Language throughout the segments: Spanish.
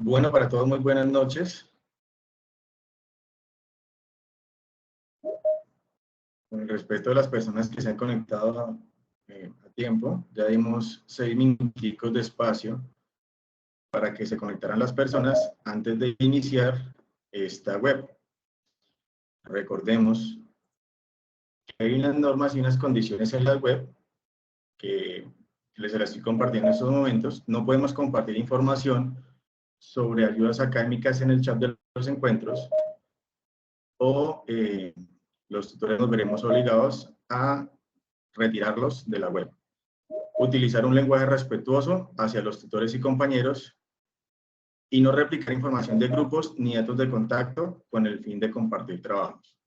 Bueno, para todos, muy buenas noches. Con el respeto de las personas que se han conectado a tiempo, ya dimos 6 minuticos de espacio para que se conectaran las personas antes de iniciar esta web. Recordemos que hay unas normas y unas condiciones en la web que les las estoy compartiendo en estos momentos. No podemos compartir información sobre ayudas académicas en el chat de los encuentros o los tutores nos veremos obligados a retirarlos de la web. Utilizar un lenguaje respetuoso hacia los tutores y compañeros y no replicar información de grupos ni datos de contacto con el fin de compartir trabajos.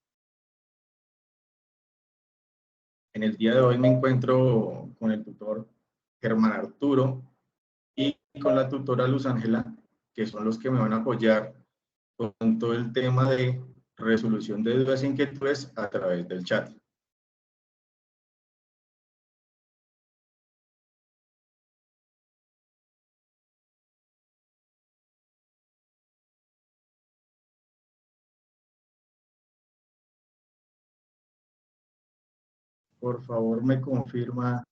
En el día de hoy me encuentro con el tutor Germán Arturo y con la tutora Luz Ángela, que son los que me van a apoyar con todo el tema de resolución de dudas e inquietudes a través del chat. Por favor, me confirma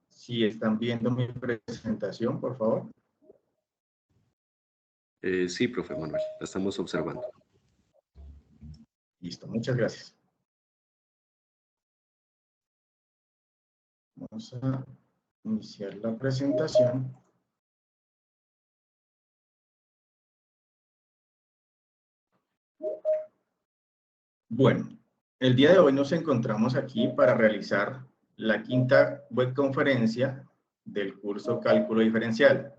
si están viendo mi presentación, por favor. Sí, profe Manuel, la estamos observando. Listo, muchas gracias. Vamos a iniciar la presentación. Bueno, el día de hoy nos encontramos aquí para realizar la quinta webconferencia del curso Cálculo Diferencial.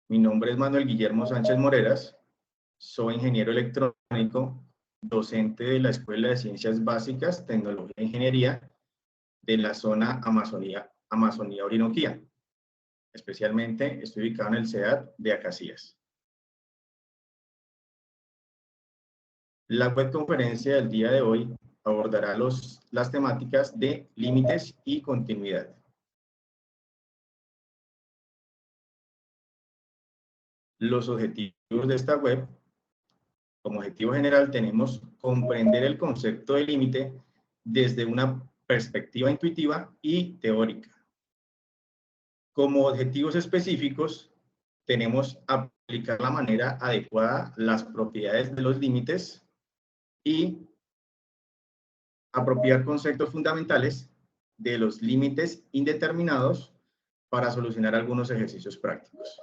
Mi nombre es Manuel Guillermo Sánchez Moreras, soy ingeniero electrónico, docente de la Escuela de Ciencias Básicas, Tecnología e Ingeniería de la zona Amazonía-Orinoquía. Especialmente estoy ubicado en el CEAT de Acacías. La webconferencia del día de hoy abordará las temáticas de límites y continuidad. Los objetivos de esta web, como objetivo general, tenemos comprender el concepto de límite desde una perspectiva intuitiva y teórica. Como objetivos específicos, tenemos aplicar la manera adecuada las propiedades de los límites y apropiar conceptos fundamentales de los límites indeterminados para solucionar algunos ejercicios prácticos.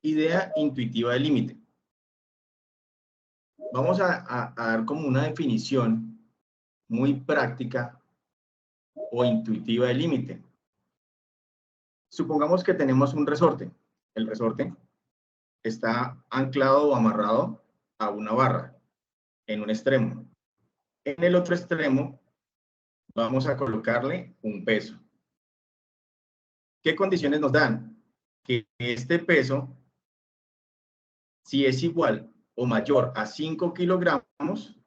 Idea intuitiva del límite. Vamos a dar como una definición muy práctica o intuitiva del límite. Supongamos que tenemos un resorte. El resorte está anclado o amarrado a una barra en un extremo. En el otro extremo vamos a colocarle un peso. ¿Qué condiciones nos dan? Que este peso, si es igual o mayor a 5 kilogramos,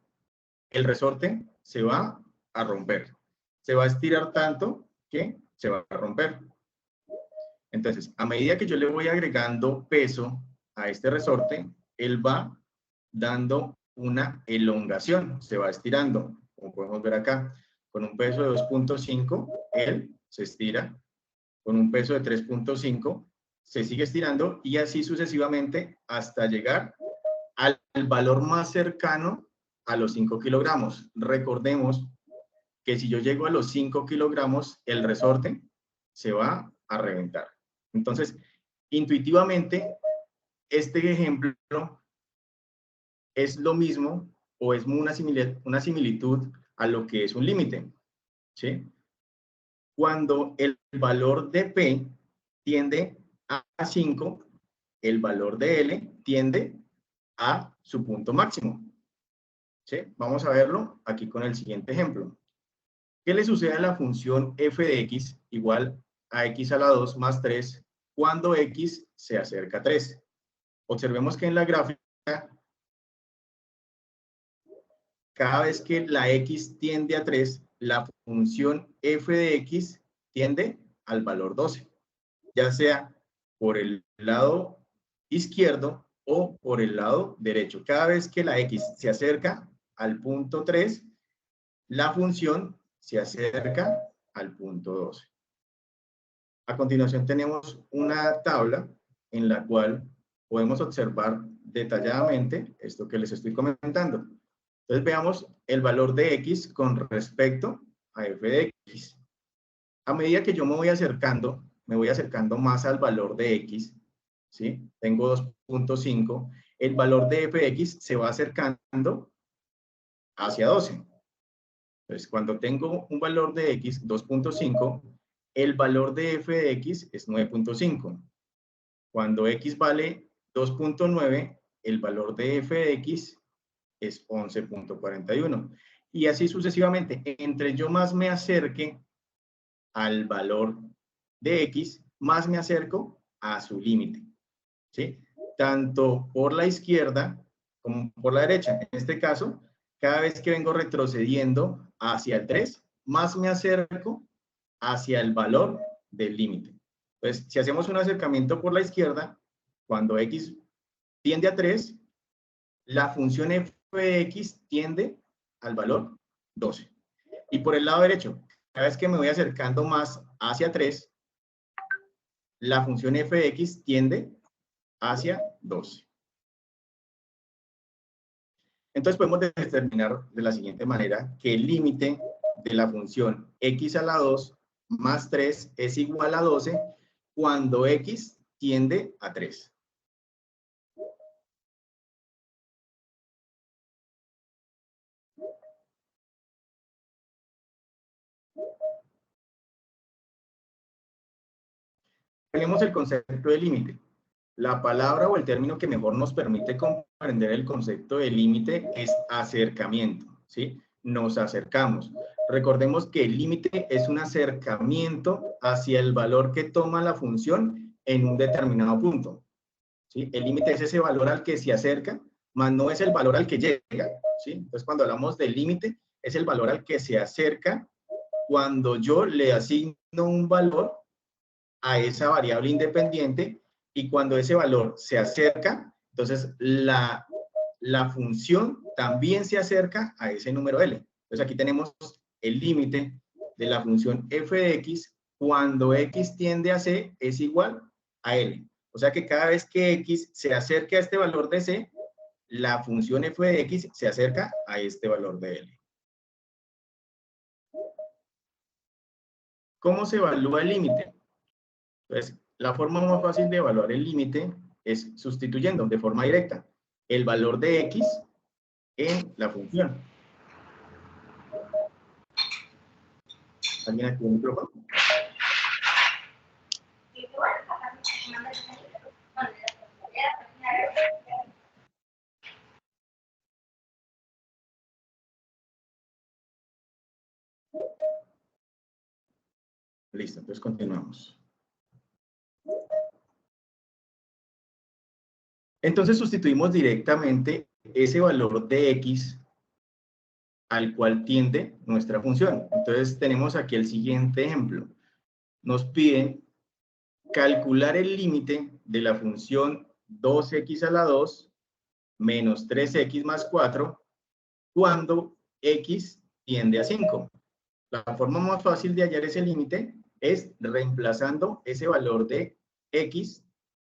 el resorte se va a romper. Se va a estirar tanto que se va a romper. Entonces, a medida que yo le voy agregando peso a este resorte, él va dando una elongación, se va estirando, como podemos ver acá. Con un peso de 2.5, él se estira. Con un peso de 3.5, se sigue estirando y así sucesivamente hasta llegar al valor más cercano a los 5 kilogramos. Recordemos que si yo llego a los 5 kilogramos, el resorte se va a reventar. Entonces, intuitivamente, este ejemplo es lo mismo o es una similitud a lo que es un límite, ¿sí? Cuando el valor de P tiende a 5, el valor de L tiende a su punto máximo, ¿sí? Vamos a verlo aquí con el siguiente ejemplo. ¿Qué le sucede a la función f de x igual a x a la 2 más 3 cuando x se acerca a 3? Observemos que en la gráfica cada vez que la x tiende a 3, la función f de x tiende al valor 12, ya sea por el lado izquierdo o por el lado derecho. Cada vez que la x se acerca al punto 3, la función se acerca al punto 12. A continuación tenemos una tabla en la cual podemos observar detalladamente esto que les estoy comentando. Entonces veamos el valor de x con respecto a f de x. A medida que yo me voy acercando más al valor de x, ¿sí? Tengo 2.5, el valor de f de x se va acercando hacia 12. Entonces, cuando tengo un valor de x, 2.5, el valor de f de x es 9.5. Cuando x vale 2.9, el valor de f de x es 11.41. Y así sucesivamente. Entre yo más me acerque al valor de x, más me acerco a su límite, ¿sí? Tanto por la izquierda como por la derecha. En este caso, cada vez que vengo retrocediendo hacia el 3, más me acerco hacia el valor del límite. Entonces, si hacemos un acercamiento por la izquierda, cuando x tiende a 3, la función f de x tiende al valor 12. Y por el lado derecho, cada vez que me voy acercando más hacia 3, la función f de x tiende hacia 12. Entonces podemos determinar de la siguiente manera que el límite de la función x a la 2 más 3 es igual a 12 cuando x tiende a 3. Tenemos el concepto de límite. La palabra o el término que mejor nos permite comprender el concepto de límite es acercamiento, ¿sí? Nos acercamos. Recordemos que el límite es un acercamiento hacia el valor que toma la función en un determinado punto, ¿sí? El límite es ese valor al que se acerca, más no es el valor al que llega, ¿sí? Entonces, cuando hablamos del límite, es el valor al que se acerca cuando yo le asigno un valor a esa variable independiente, y cuando ese valor se acerca, entonces la función también se acerca a ese número L. Entonces aquí tenemos el límite de la función f de x cuando x tiende a c es igual a L. O sea que cada vez que x se acerque a este valor de c, la función f de x se acerca a este valor de L. ¿Cómo se evalúa el límite? Entonces, la forma más fácil de evaluar el límite es sustituyendo de forma directa el valor de x en la función. ¿Alguien activa el micrófono? Listo, entonces continuamos. Entonces sustituimos directamente ese valor de x al cual tiende nuestra función. Entonces tenemos aquí el siguiente ejemplo. Nos piden calcular el límite de la función 2x a la 2 menos 3x más 4 cuando x tiende a 5. La forma más fácil de hallar ese límite es reemplazando ese valor de x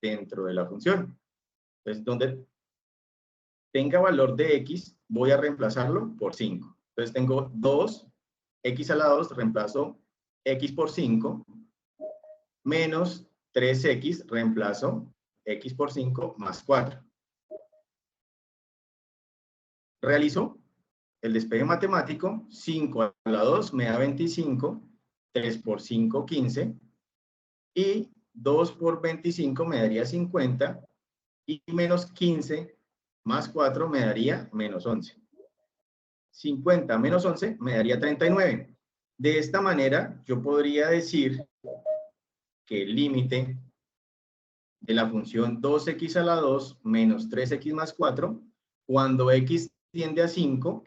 dentro de la función. Entonces, donde tenga valor de x, voy a reemplazarlo por 5. Entonces tengo 2, x a la 2, reemplazo x por 5, menos 3x, reemplazo x por 5 más 4. Realizo el despeje matemático, 5 a la 2 me da 25, 3 por 5, 15, y 2 por 25 me daría 50, y menos 15 más 4 me daría menos 11. 50 menos 11 me daría 39. De esta manera, yo podría decir que el límite de la función 2x a la 2 menos 3x más 4, cuando x tiende a 5,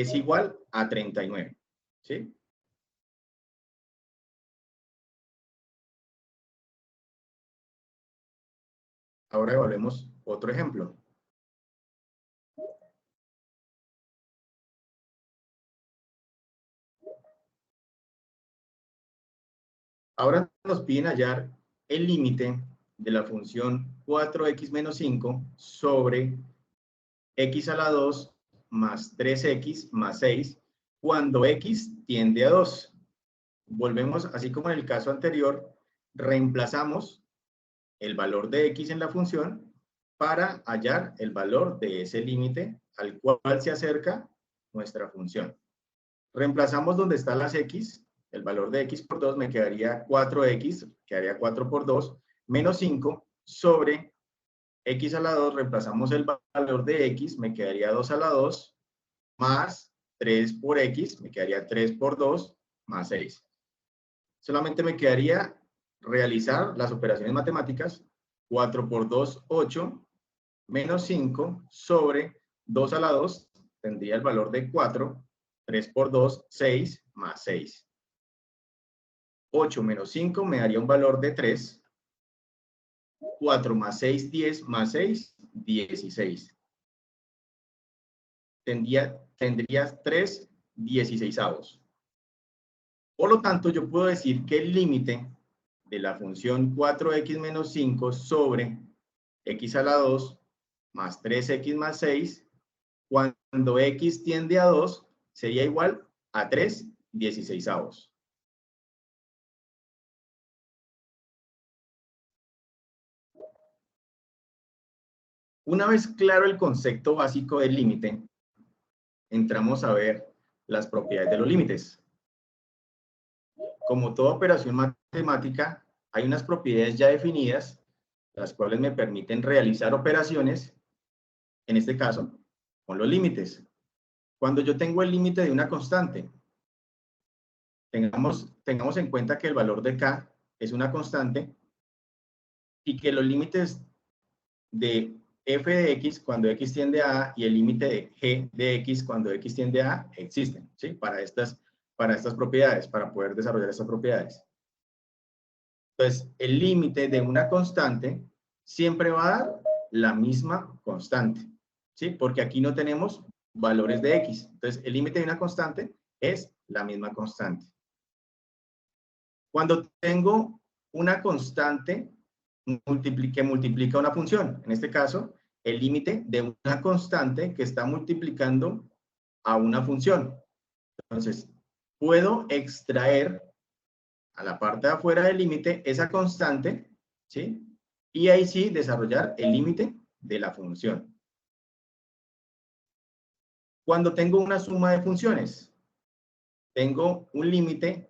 es igual a 39. ¿Sí? Ahora evaluemos otro ejemplo. Ahora nos piden hallar el límite de la función 4x menos 5 sobre x a la 2 más 3x más 6 cuando x tiende a 2. Volvemos, así como en el caso anterior, reemplazamos el valor de x en la función para hallar el valor de ese límite al cual se acerca nuestra función. Reemplazamos donde están las x, el valor de x por 2 me quedaría 4x, quedaría 4 por 2, menos 5 sobre x a la 2, reemplazamos el valor de x, me quedaría 2 a la 2, más 3 por x, me quedaría 3 por 2, más 6. Solamente me quedaría realizar las operaciones matemáticas, 4 por 2, 8, menos 5 sobre 2 a la 2, tendría el valor de 4, 3 por 2, 6, más 6. 8 menos 5 me daría un valor de 3. 4 más 6, 10, más 6, 16. Tendrías 3 16avos. Por lo tanto, yo puedo decir que el límite de la función 4x menos 5 sobre x a la 2 más 3x más 6, cuando x tiende a 2, sería igual a 3 16avos. Una vez claro el concepto básico del límite, entramos a ver las propiedades de los límites. Como toda operación matemática, hay unas propiedades ya definidas, las cuales me permiten realizar operaciones, en este caso, con los límites. Cuando yo tengo el límite de una constante, tengamos en cuenta que el valor de k es una constante y que los límites de f de x cuando x tiende a a y el límite de g de x cuando x tiende a a existen, ¿sí? Para estas propiedades, para poder desarrollar estas propiedades. Entonces, el límite de una constante siempre va a dar la misma constante, ¿sí? Porque aquí no tenemos valores de x. Entonces, el límite de una constante es la misma constante. Cuando tengo una constante que multiplica una función, en este caso, el límite de una constante que está multiplicando a una función. Entonces, puedo extraer a la parte de afuera del límite esa constante, ¿sí? Y ahí sí desarrollar el límite de la función. Cuando tengo una suma de funciones, tengo un límite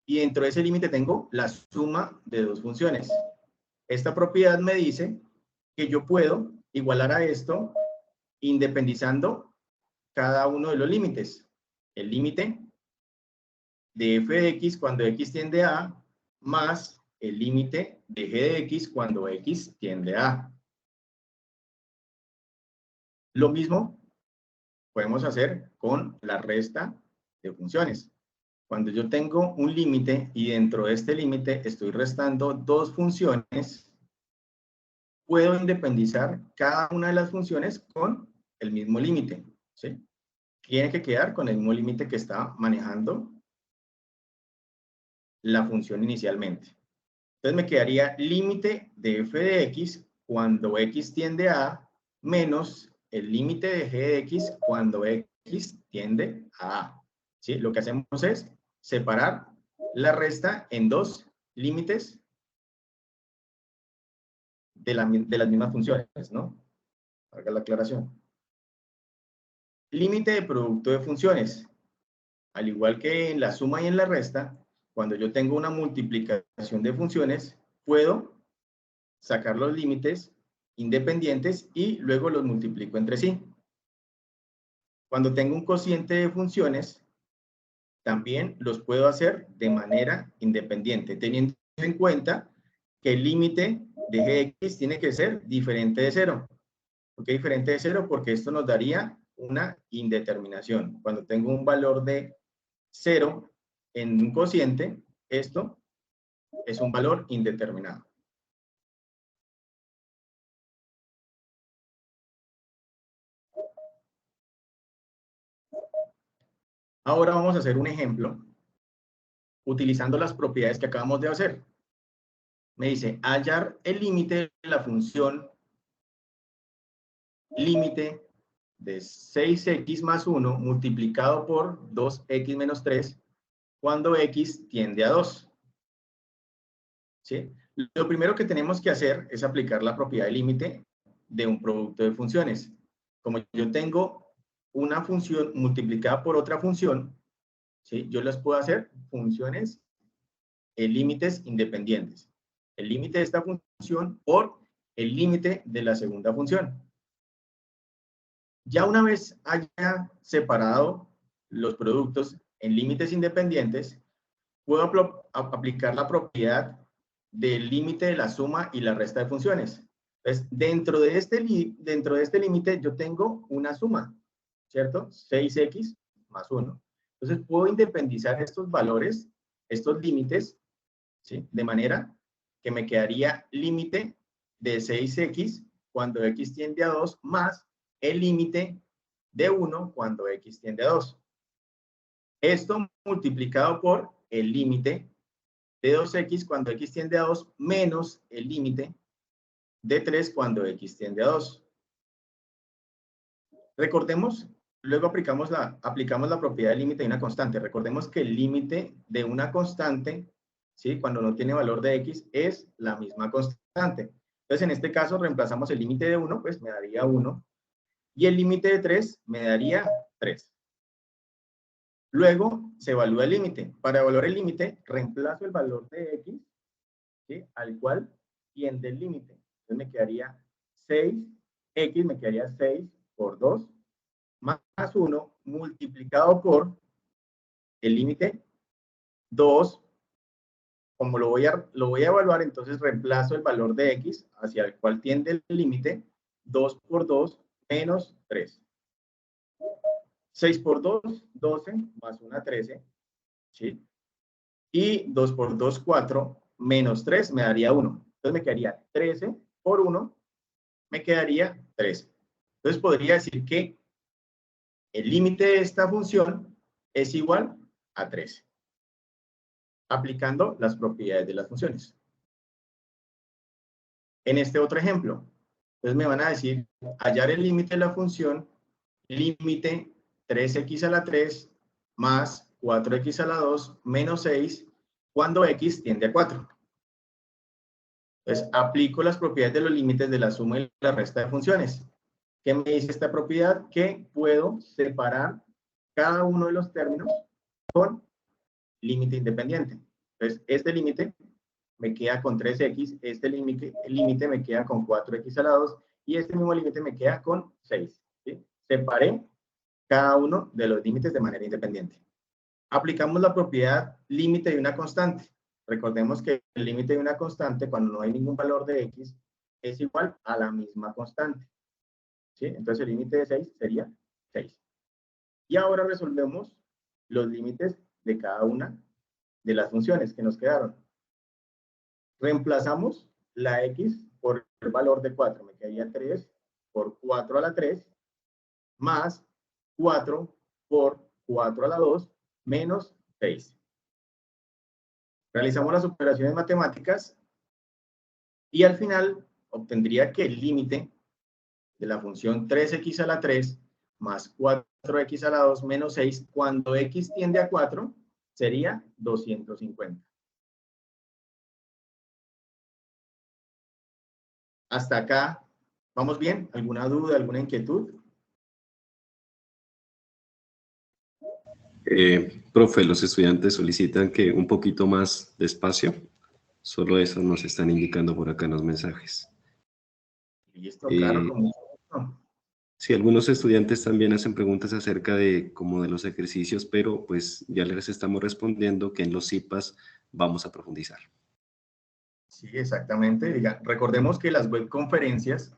y dentro de ese límite tengo la suma de dos funciones. Esta propiedad me dice que yo puedo igualar a esto independizando cada uno de los límites. El límite de f de x cuando x tiende a a, más el límite de g de x cuando x tiende a a. Lo mismo podemos hacer con la resta de funciones. Cuando yo tengo un límite y dentro de este límite estoy restando dos funciones, puedo independizar cada una de las funciones con el mismo límite, ¿sí? Tiene que quedar con el mismo límite que está manejando la función inicialmente. Entonces me quedaría límite de f de x cuando x tiende a a menos el límite de g de x cuando x tiende a a. ¿Sí? Lo que hacemos es separar la resta en dos límites de las mismas funciones, ¿no? Haga la aclaración. Límite de producto de funciones. Al igual que en la suma y en la resta, cuando yo tengo una multiplicación de funciones, puedo sacar los límites independientes y luego los multiplico entre sí. Cuando tengo un cociente de funciones, también los puedo hacer de manera independiente, teniendo en cuenta que el límite de g de x tiene que ser diferente de 0. ¿Por qué diferente de 0? Porque esto nos daría una indeterminación. Cuando tengo un valor de 0 en un cociente, esto es un valor indeterminado. Ahora vamos a hacer un ejemplo utilizando las propiedades que acabamos de hacer. Me dice, hallar el límite de la función límite de 6x más 1 multiplicado por 2x menos 3 cuando x tiende a 2. ¿Sí? Lo primero que tenemos que hacer es aplicar la propiedad de límite de un producto de funciones. Como yo tengo una función multiplicada por otra función, ¿sí? Yo las puedo hacer funciones en límites independientes. El límite de esta función por el límite de la segunda función. Ya una vez haya separado los productos en límites independientes, puedo aplicar la propiedad del límite de la suma y la resta de funciones. Entonces, dentro de este límite yo tengo una suma, ¿cierto? 6x más 1. Entonces, puedo independizar estos valores, estos límites, ¿sí? De manera que me quedaría límite de 6x cuando x tiende a 2 más el límite de 1 cuando x tiende a 2. Esto multiplicado por el límite de 2x cuando x tiende a 2 menos el límite de 3 cuando x tiende a 2. Recordemos, luego aplicamos la propiedad del límite de una constante. Recordemos que el límite de una constante, ¿sí? Cuando no tiene valor de x, es la misma constante. Entonces, en este caso, reemplazamos el límite de 1, pues me daría 1. Y el límite de 3 me daría 3. Luego se evalúa el límite. Para evaluar el límite, reemplazo el valor de x, ¿sí? Al cual tiende el límite. Entonces me quedaría 6x, me quedaría 6 por 2, más 1 multiplicado por el límite 2. Como lo voy a evaluar, entonces reemplazo el valor de x hacia el cual tiende el límite, 2 por 2 menos 3. 6 por 2, 12, más 1, 13, ¿sí? Y 2 por 2, 4, menos 3 me daría 1. Entonces me quedaría 13 por 1, me quedaría 13. Entonces podría decir que el límite de esta función es igual a 13, aplicando las propiedades de las funciones. En este otro ejemplo, entonces me van a decir, hallar el límite de la función límite 3x a la 3 más 4x a la 2 menos 6 cuando x tiende a 4. Entonces, aplico las propiedades de los límites de la suma y la resta de funciones. ¿Qué me dice esta propiedad? Que puedo separar cada uno de los términos con límite independiente. Entonces, este límite me queda con 3x, este límite me queda con 4x a la 2 y este mismo límite me queda con 6. ¿Sí? Separé cada uno de los límites de manera independiente. Aplicamos la propiedad límite de una constante. Recordemos que el límite de una constante, cuando no hay ningún valor de x, es igual a la misma constante. ¿Sí? Entonces el límite de 6 sería 6. Y ahora resolvemos los límites de cada una de las funciones que nos quedaron. Reemplazamos la x por el valor de 4. Me quedaría 3 por 4 a la 3 más 4 por 4 a la 2 menos 6. Realizamos las operaciones matemáticas y al final obtendría que el límite de la función 3x a la 3 más 4x a la 2 menos 6 cuando x tiende a 4 sería 250. Hasta acá, ¿vamos bien? ¿Alguna duda, alguna inquietud? Profe, los estudiantes solicitan que un poquito más despacio. Solo eso nos están indicando por acá en los mensajes. Listo, claro, con mucho gusto. Sí, algunos estudiantes también hacen preguntas acerca de como de los ejercicios, pero pues ya les estamos respondiendo que en los CIPAS vamos a profundizar. Sí, exactamente. Recordemos que las webconferencias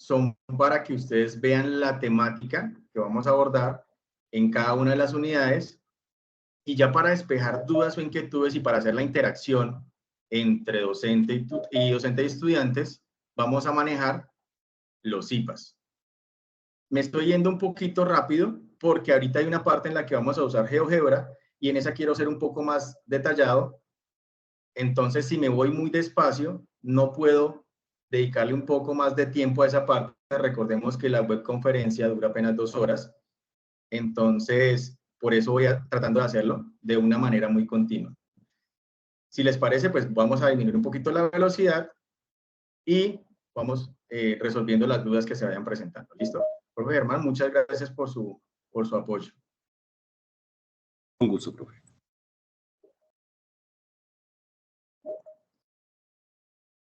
son para que ustedes vean la temática que vamos a abordar en cada una de las unidades, y ya para despejar dudas o inquietudes y para hacer la interacción entre docente y estudiantes, vamos a manejar los IPAs. Me estoy yendo un poquito rápido porque ahorita hay una parte en la que vamos a usar GeoGebra y en esa quiero ser un poco más detallado. Entonces, si me voy muy despacio, no puedo dedicarle un poco más de tiempo a esa parte. Recordemos que la webconferencia dura apenas 2 horas. Entonces, por eso voy tratando de hacerlo de una manera muy continua. Si les parece, pues vamos a disminuir un poquito la velocidad y vamos resolviendo las dudas que se vayan presentando. ¿Listo? Profe Germán, muchas gracias por su apoyo. Un gusto, profe.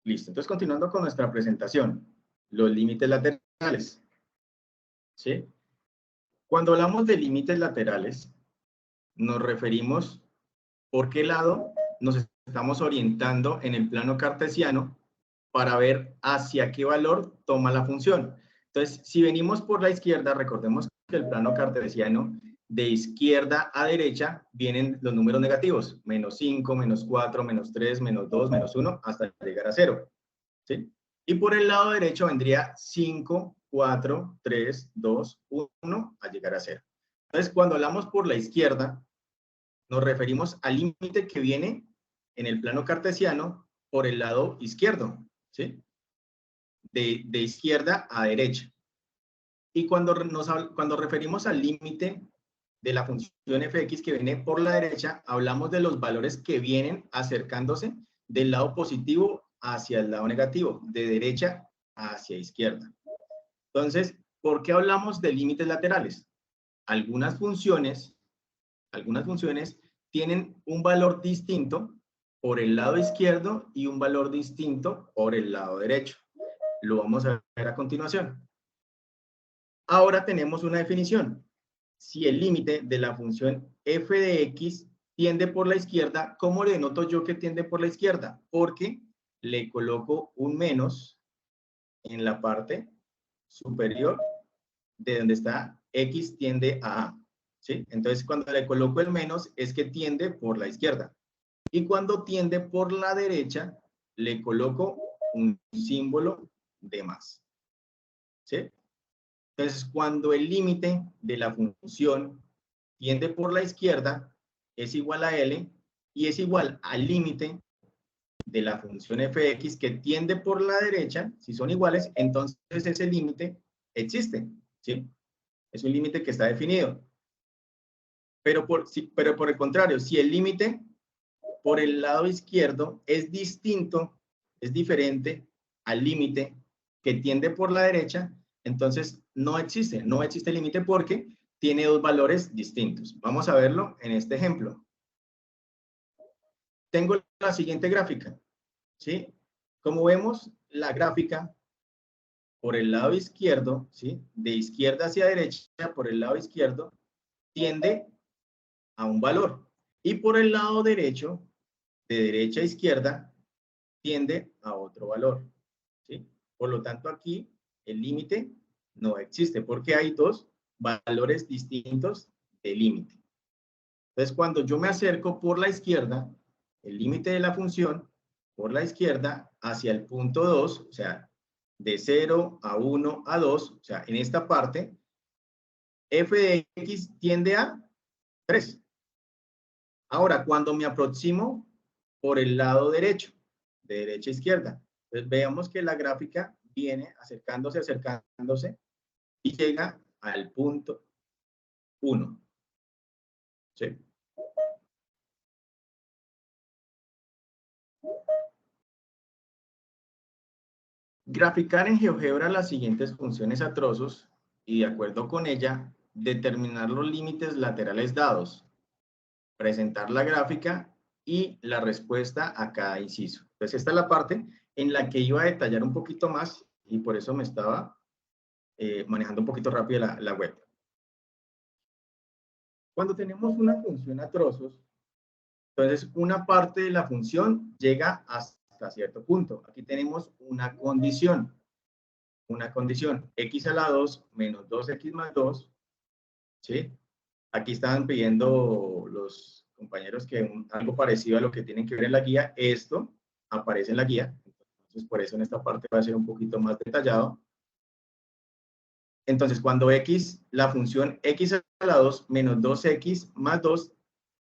Listo. Entonces, continuando con nuestra presentación, los límites laterales. ¿Sí? Cuando hablamos de límites laterales, nos referimos por qué lado nos estamos orientando en el plano cartesiano para ver hacia qué valor toma la función. Entonces, si venimos por la izquierda, recordemos que el plano cartesiano, de izquierda a derecha, vienen los números negativos, menos 5, menos 4, menos 3, menos 2, menos 1, hasta llegar a 0. ¿Sí? Y por el lado derecho vendría 5, 4, 3, 2, 1, a llegar a 0. Entonces, cuando hablamos por la izquierda, nos referimos al límite que viene en el plano cartesiano por el lado izquierdo, ¿sí? De izquierda a derecha. Y cuando referimos al límite de la función fx que viene por la derecha, hablamos de los valores que vienen acercándose del lado positivo hacia el lado negativo, de derecha hacia izquierda. Entonces, ¿por qué hablamos de límites laterales? Algunas funciones tienen un valor distinto por el lado izquierdo y un valor distinto por el lado derecho. Lo vamos a ver a continuación. Ahora tenemos una definición. Si el límite de la función f de x tiende por la izquierda, ¿cómo le denoto yo que tiende por la izquierda? Porque le coloco un menos en la parte superior de donde está x tiende a a. ¿Sí? Entonces, cuando le coloco el menos, es que tiende por la izquierda. Y cuando tiende por la derecha, le coloco un símbolo de más. ¿Sí? Entonces, cuando el límite de la función tiende por la izquierda, es igual a L, y es igual al límite de la función fx que tiende por la derecha. Si son iguales, entonces ese límite existe. ¿Sí? Es un límite que está definido. Pero por el contrario, si el límite por el lado izquierdo es distinto, es diferente al límite que tiende por la derecha, entonces no existe límite porque tiene dos valores distintos. Vamos a verlo en este ejemplo. Tengo la siguiente gráfica, ¿sí? Como vemos, la gráfica por el lado izquierdo, ¿sí? De izquierda hacia derecha, por el lado izquierdo, tiende a un valor. Y por el lado derecho, de derecha a izquierda, tiende a otro valor. ¿Sí? Por lo tanto, aquí el límite no existe porque hay dos valores distintos de límite. Entonces, cuando yo me acerco por la izquierda, el límite de la función por la izquierda hacia el punto 2, o sea, de 0 a 1 a 2, o sea, en esta parte, f de x tiende a 3. Ahora, cuando me aproximo por el lado derecho, de derecha a izquierda, entonces veamos que la gráfica viene acercándose y llega al punto 1. ¿Sí? Graficar en GeoGebra las siguientes funciones a trozos y de acuerdo con ella, determinar los límites laterales dados, presentar la gráfica y la respuesta a cada inciso. Entonces esta es la parte en la que iba a detallar un poquito más y por eso me estaba manejando un poquito rápido la web. Cuando tenemos una función a trozos, entonces una parte de la función llega hasta cierto punto. Aquí tenemos una condición. una condición, x a la 2 menos 2x más 2, ¿sí? Aquí estaban pidiendo los compañeros que algo parecido a lo que tienen que ver en la guía, esto aparece en la guía, entonces por eso en esta parte va a ser un poquito más detallado. Entonces, cuando x, la función x a la 2 menos 2x más 2,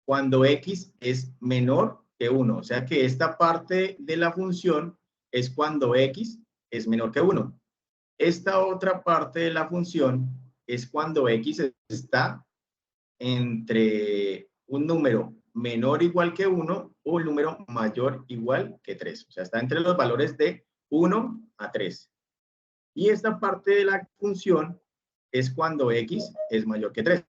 cuando x es menor que 1, o sea que esta parte de la función es cuando x es menor que 1. Esta otra parte de la función es cuando x está entre un número menor o igual que 1 o un número mayor o igual que 3. O sea, está entre los valores de 1 a 3. Y esta parte de la función es cuando x es mayor que 3.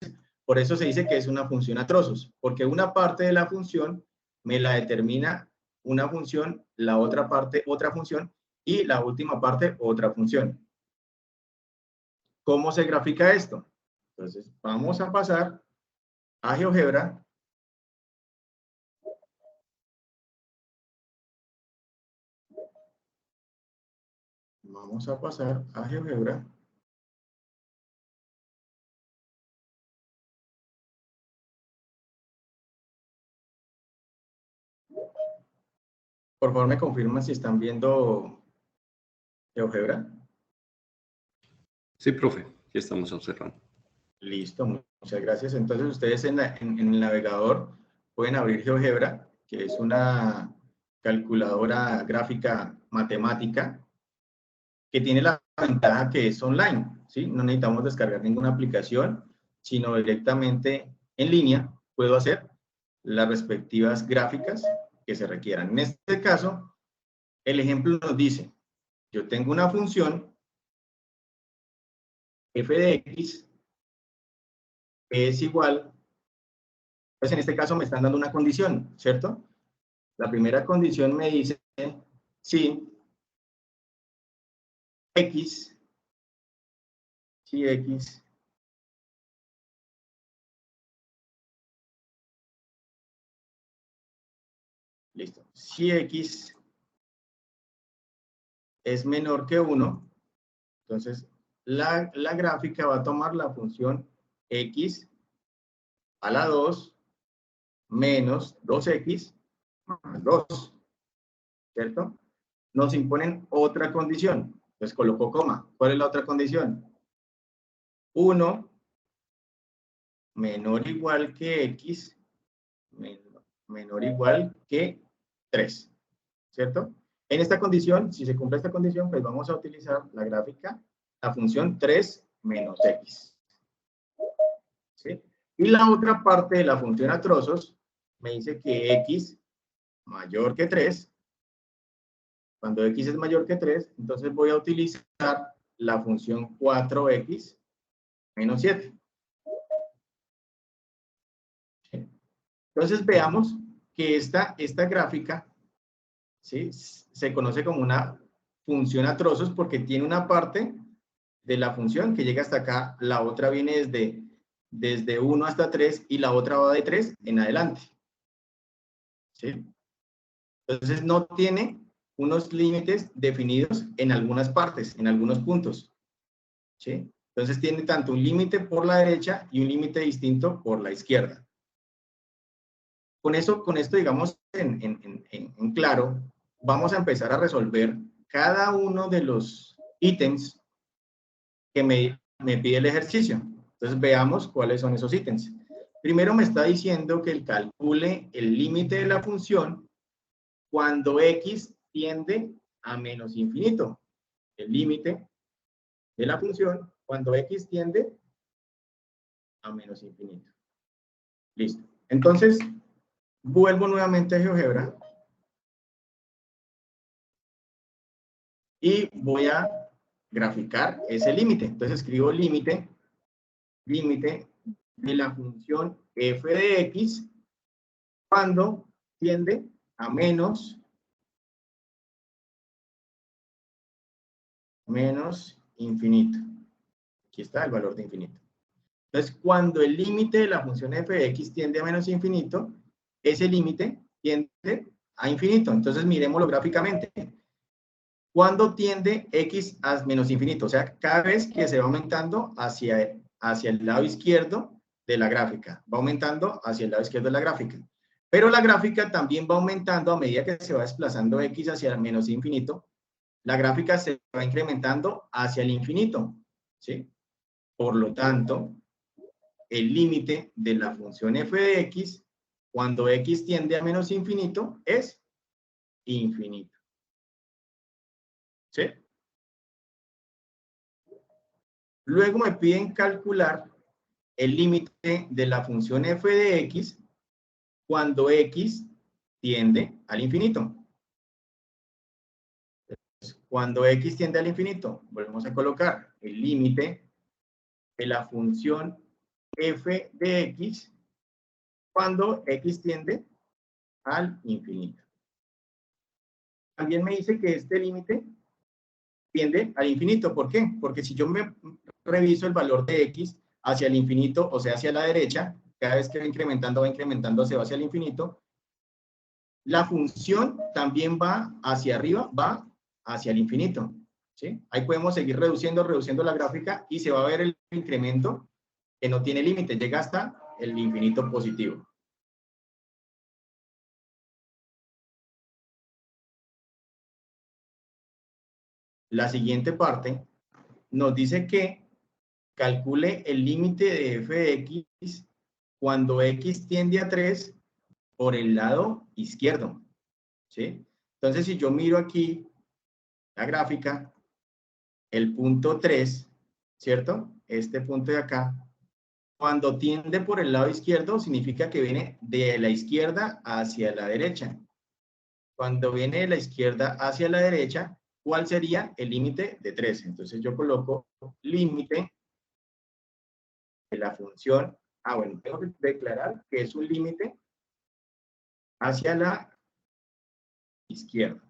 Por eso se dice que es una función a trozos, porque una parte de la función me la determina una función, la otra parte otra función y la última parte otra función. ¿Cómo se grafica esto? Entonces, vamos a pasar a GeoGebra. Vamos a pasar a GeoGebra. Por favor, me confirman si están viendo GeoGebra. Sí, profe, ya estamos observando. Listo, muchas gracias. Entonces, ustedes en el navegador pueden abrir GeoGebra, que es una calculadora gráfica matemática que tiene la ventaja que es online, ¿sí? No necesitamos descargar ninguna aplicación, sino directamente en línea puedo hacer las respectivas gráficas que se requieran. En este caso, el ejemplo nos dice, yo tengo una función f de x que es igual, pues en este caso me están dando una condición, ¿cierto? La primera condición me dice si x, listo, si x es menor que 1, entonces la gráfica va a tomar la función x a la 2 menos 2x más 2, ¿cierto? Nos imponen otra condición, entonces coloco coma. ¿Cuál es la otra condición? 1 menor o igual que x menor o igual que 3, ¿cierto? En esta condición, si se cumple esta condición, pues vamos a utilizar la gráfica, la función 3 menos x, ¿sí? Y la otra parte de la función a trozos me dice que x mayor que 3, cuando x es mayor que 3, entonces voy a utilizar la función 4x menos 7. Entonces veamos que esta gráfica, ¿sí?, se conoce como una función a trozos porque tiene una parte de la función que llega hasta acá, la otra viene desde 1 hasta 3 y la otra va de 3 en adelante, ¿sí? Entonces no tiene unos límites definidos en algunas partes, en algunos puntos, ¿sí? Entonces tiene tanto un límite por la derecha y un límite distinto por la izquierda. Con esto digamos en claro, vamos a empezar a resolver cada uno de los ítems que me pide el ejercicio. Entonces veamos cuáles son esos ítems. Primero me está diciendo que calcule el límite de la función cuando x tiende a menos infinito. El límite de la función cuando x tiende a menos infinito. Listo. Entonces, vuelvo nuevamente a GeoGebra y voy a graficar ese límite. Entonces escribo límite de la función f de x cuando tiende a menos infinito. Aquí está el valor de infinito. Entonces, cuando el límite de la función f de x tiende a menos infinito, ese límite tiende a infinito. Entonces, miremoslo gráficamente. cuando tiende x a menos infinito, o sea, cada vez que se va aumentando hacia el lado izquierdo de la gráfica, va aumentando hacia el lado izquierdo de la gráfica. Pero la gráfica también va aumentando a medida que se va desplazando x hacia menos infinito, la gráfica se va incrementando hacia el infinito, ¿sí? Por lo tanto, el límite de la función f de x, cuando x tiende a menos infinito, es infinito. ¿Sí? Luego me piden calcular el límite de la función f de x cuando x tiende al infinito. Cuando x tiende al infinito, volvemos a colocar el límite de la función f de x cuando x tiende al infinito. También me dice que este límite tiende al infinito. ¿Por qué? Porque si yo me reviso el valor de x hacia el infinito, o sea, hacia la derecha, cada vez que va incrementando, se va hacia el infinito, la función también va hacia arriba, va hacia el infinito. ¿Sí? Ahí podemos seguir reduciendo la gráfica y se va a ver el incremento que no tiene límite, llega hasta el infinito positivo. La siguiente parte nos dice que calcule el límite de f de x cuando x tiende a 3 por el lado izquierdo. ¿Sí? Entonces, si yo miro aquí la gráfica, el punto 3, ¿cierto? Este punto de acá, cuando tiende por el lado izquierdo, significa que viene de la izquierda hacia la derecha. Cuando viene de la izquierda hacia la derecha, ¿cuál sería el límite de 3? Entonces yo coloco límite de la función. Bueno, tengo que declarar que es un límite hacia la izquierda.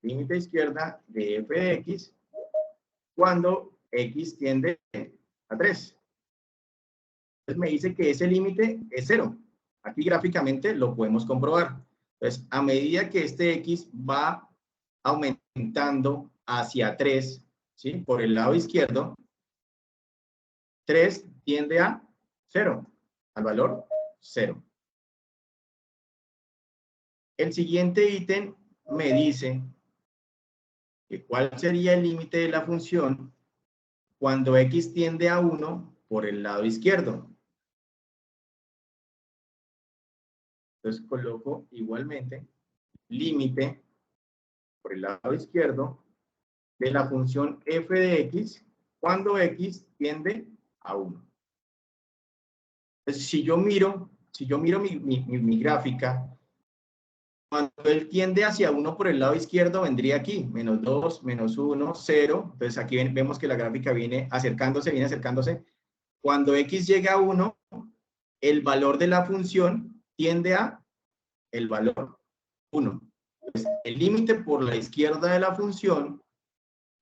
Límite izquierda de f de x cuando x tiende a 3. Entonces me dice que ese límite es 0. Aquí gráficamente lo podemos comprobar. Entonces, a medida que este x va aumentando hacia 3, ¿sí? Por el lado izquierdo, 3 tiende a 0, al valor 0. El siguiente ítem me dice que cuál sería el límite de la función cuando x tiende a 1 por el lado izquierdo. Entonces coloco igualmente límite por el lado izquierdo de la función f de x cuando x tiende a 1. Entonces, si yo miro mi gráfica, cuando él tiende hacia 1 por el lado izquierdo, vendría aquí, menos 2, menos 1, 0. Entonces aquí vemos que la gráfica viene acercándose. Cuando x llega a 1, el valor de la función tiende a el valor 1. Entonces, el límite por la izquierda de la función,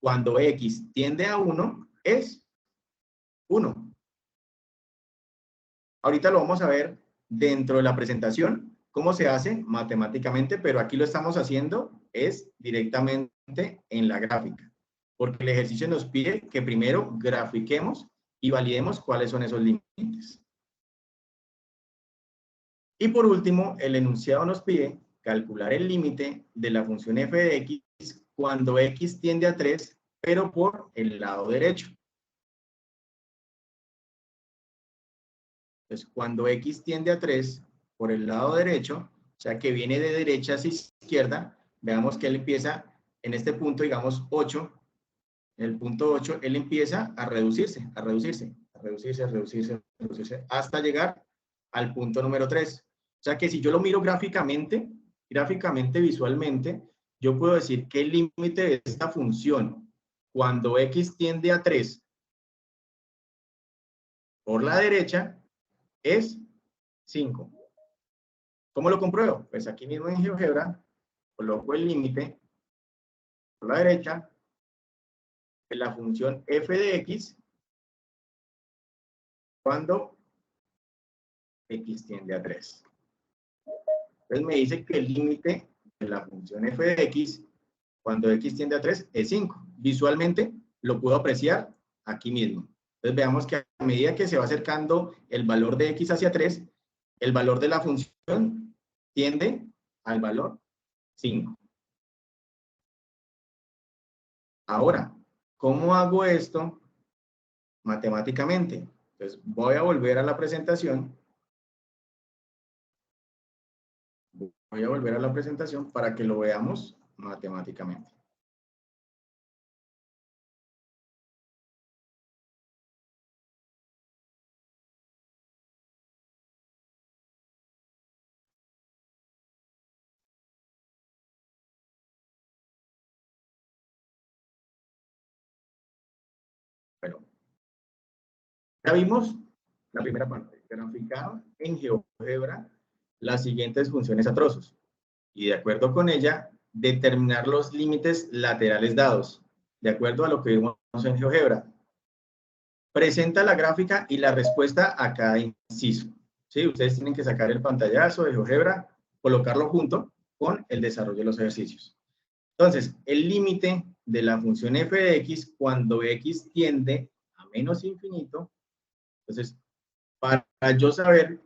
cuando x tiende a 1, es 1. Ahorita lo vamos a ver dentro de la presentación, cómo se hace matemáticamente, pero aquí lo estamos haciendo es directamente en la gráfica, porque el ejercicio nos pide que primero grafiquemos y validemos cuáles son esos límites. Y por último, el enunciado nos pide calcular el límite de la función f de x cuando x tiende a 3, pero por el lado derecho. Entonces, cuando x tiende a 3 por el lado derecho, o sea que viene de derecha hacia izquierda, veamos que él empieza en este punto, digamos 8, en el punto 8, él empieza a reducirse, hasta llegar al punto número 3. O sea que si yo lo miro gráficamente, visualmente, yo puedo decir que el límite de esta función, cuando x tiende a 3 por la derecha, es 5. ¿Cómo lo compruebo? Pues aquí mismo en GeoGebra coloco el límite por la derecha de la función f de x cuando x tiende a 3. Entonces me dice que el límite de la función f de x cuando x tiende a 3 es 5. Visualmente lo puedo apreciar aquí mismo. Entonces veamos que a medida que se va acercando el valor de x hacia 3, el valor de la función tiende al valor 5. Ahora, ¿cómo hago esto matemáticamente? Entonces voy a volver a la presentación. Voy a volver a la presentación para que lo veamos matemáticamente. Bueno, ya vimos la primera parte, graficada en GeoGebra las siguientes funciones a trozos. Y de acuerdo con ella, determinar los límites laterales dados, de acuerdo a lo que vimos en GeoGebra. Presenta la gráfica y la respuesta a cada inciso. ¿Sí? Ustedes tienen que sacar el pantallazo de GeoGebra, colocarlo junto con el desarrollo de los ejercicios. Entonces, el límite de la función f de x cuando x tiende a menos infinito. Entonces, para yo saber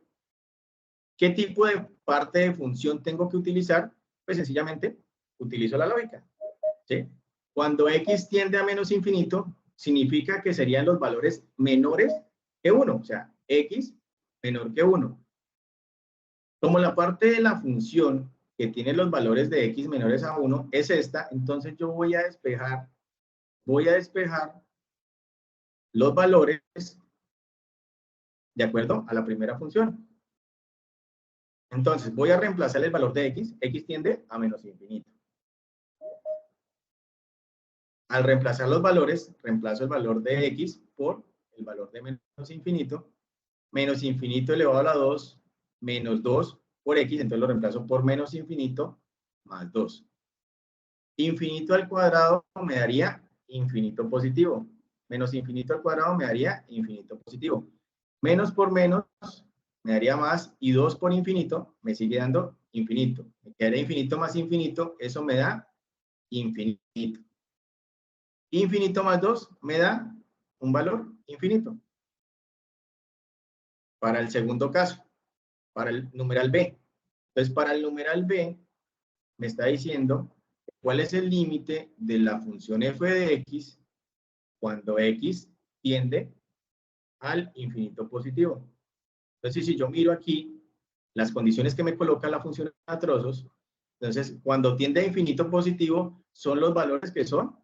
qué tipo de parte de función tengo que utilizar, pues sencillamente utilizo la lógica. ¿Sí? Cuando x tiende a menos infinito, significa que serían los valores menores que 1, o sea, x menor que 1. Como la parte de la función que tiene los valores de x menores a 1 es esta, entonces yo voy a despejar los valores de acuerdo a la primera función. Entonces voy a reemplazar el valor de x tiende a menos infinito. Al reemplazar los valores, reemplazo el valor de x por el valor de menos infinito elevado a la 2, menos 2 por x, entonces lo reemplazo por menos infinito más 2. Infinito al cuadrado me daría infinito positivo. Menos infinito al cuadrado me daría infinito positivo. Menos por menos me daría más, y 2 por infinito me sigue dando infinito. Me quedaría infinito más infinito, eso me da infinito. Infinito más 2 me da un valor infinito. Para el segundo caso, para el numeral B. Entonces, para el numeral B, me está diciendo cuál es el límite de la función f de x cuando x tiende al infinito positivo. Entonces, si yo miro aquí las condiciones que me coloca la función a trozos, entonces, cuando tiende a infinito positivo, son los valores que son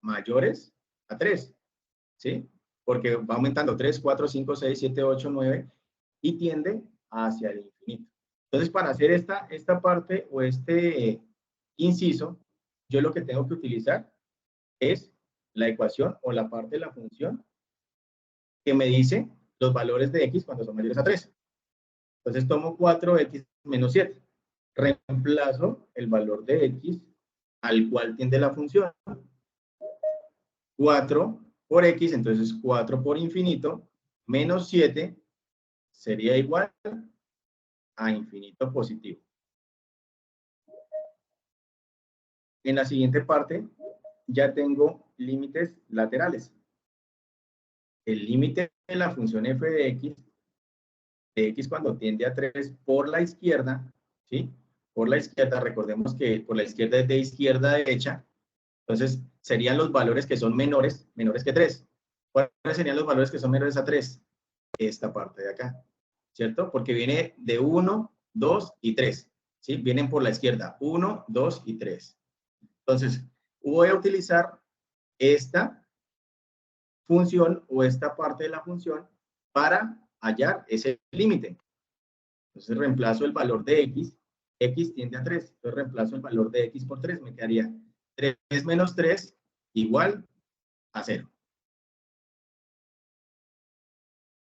mayores a 3, ¿sí? Porque va aumentando 3, 4, 5, 6, 7, 8, 9 y tiende hacia el infinito. Entonces, para hacer esta parte o este inciso, yo lo que tengo que utilizar es la ecuación o la parte de la función que me dice los valores de x cuando son mayores a 3. Entonces tomo 4x menos 7. Reemplazo el valor de x al cual tiende la función. 4 por x, entonces 4 por infinito, menos 7 sería igual a infinito positivo. En la siguiente parte ya tengo límites laterales. El límite de la función f de x cuando tiende a 3 por la izquierda, ¿sí? Por la izquierda, recordemos que por la izquierda es de izquierda a derecha, entonces serían los valores que son menores que 3. ¿Cuáles serían los valores que son menores a 3? Esta parte de acá, ¿cierto? Porque viene de 1, 2 y 3, ¿sí? Vienen por la izquierda, 1, 2 y 3. Entonces, voy a utilizar esta función o esta parte de la función para hallar ese límite. Entonces reemplazo el valor de x tiende a 3, entonces reemplazo el valor de x por 3, me quedaría 3 menos 3 igual a 0.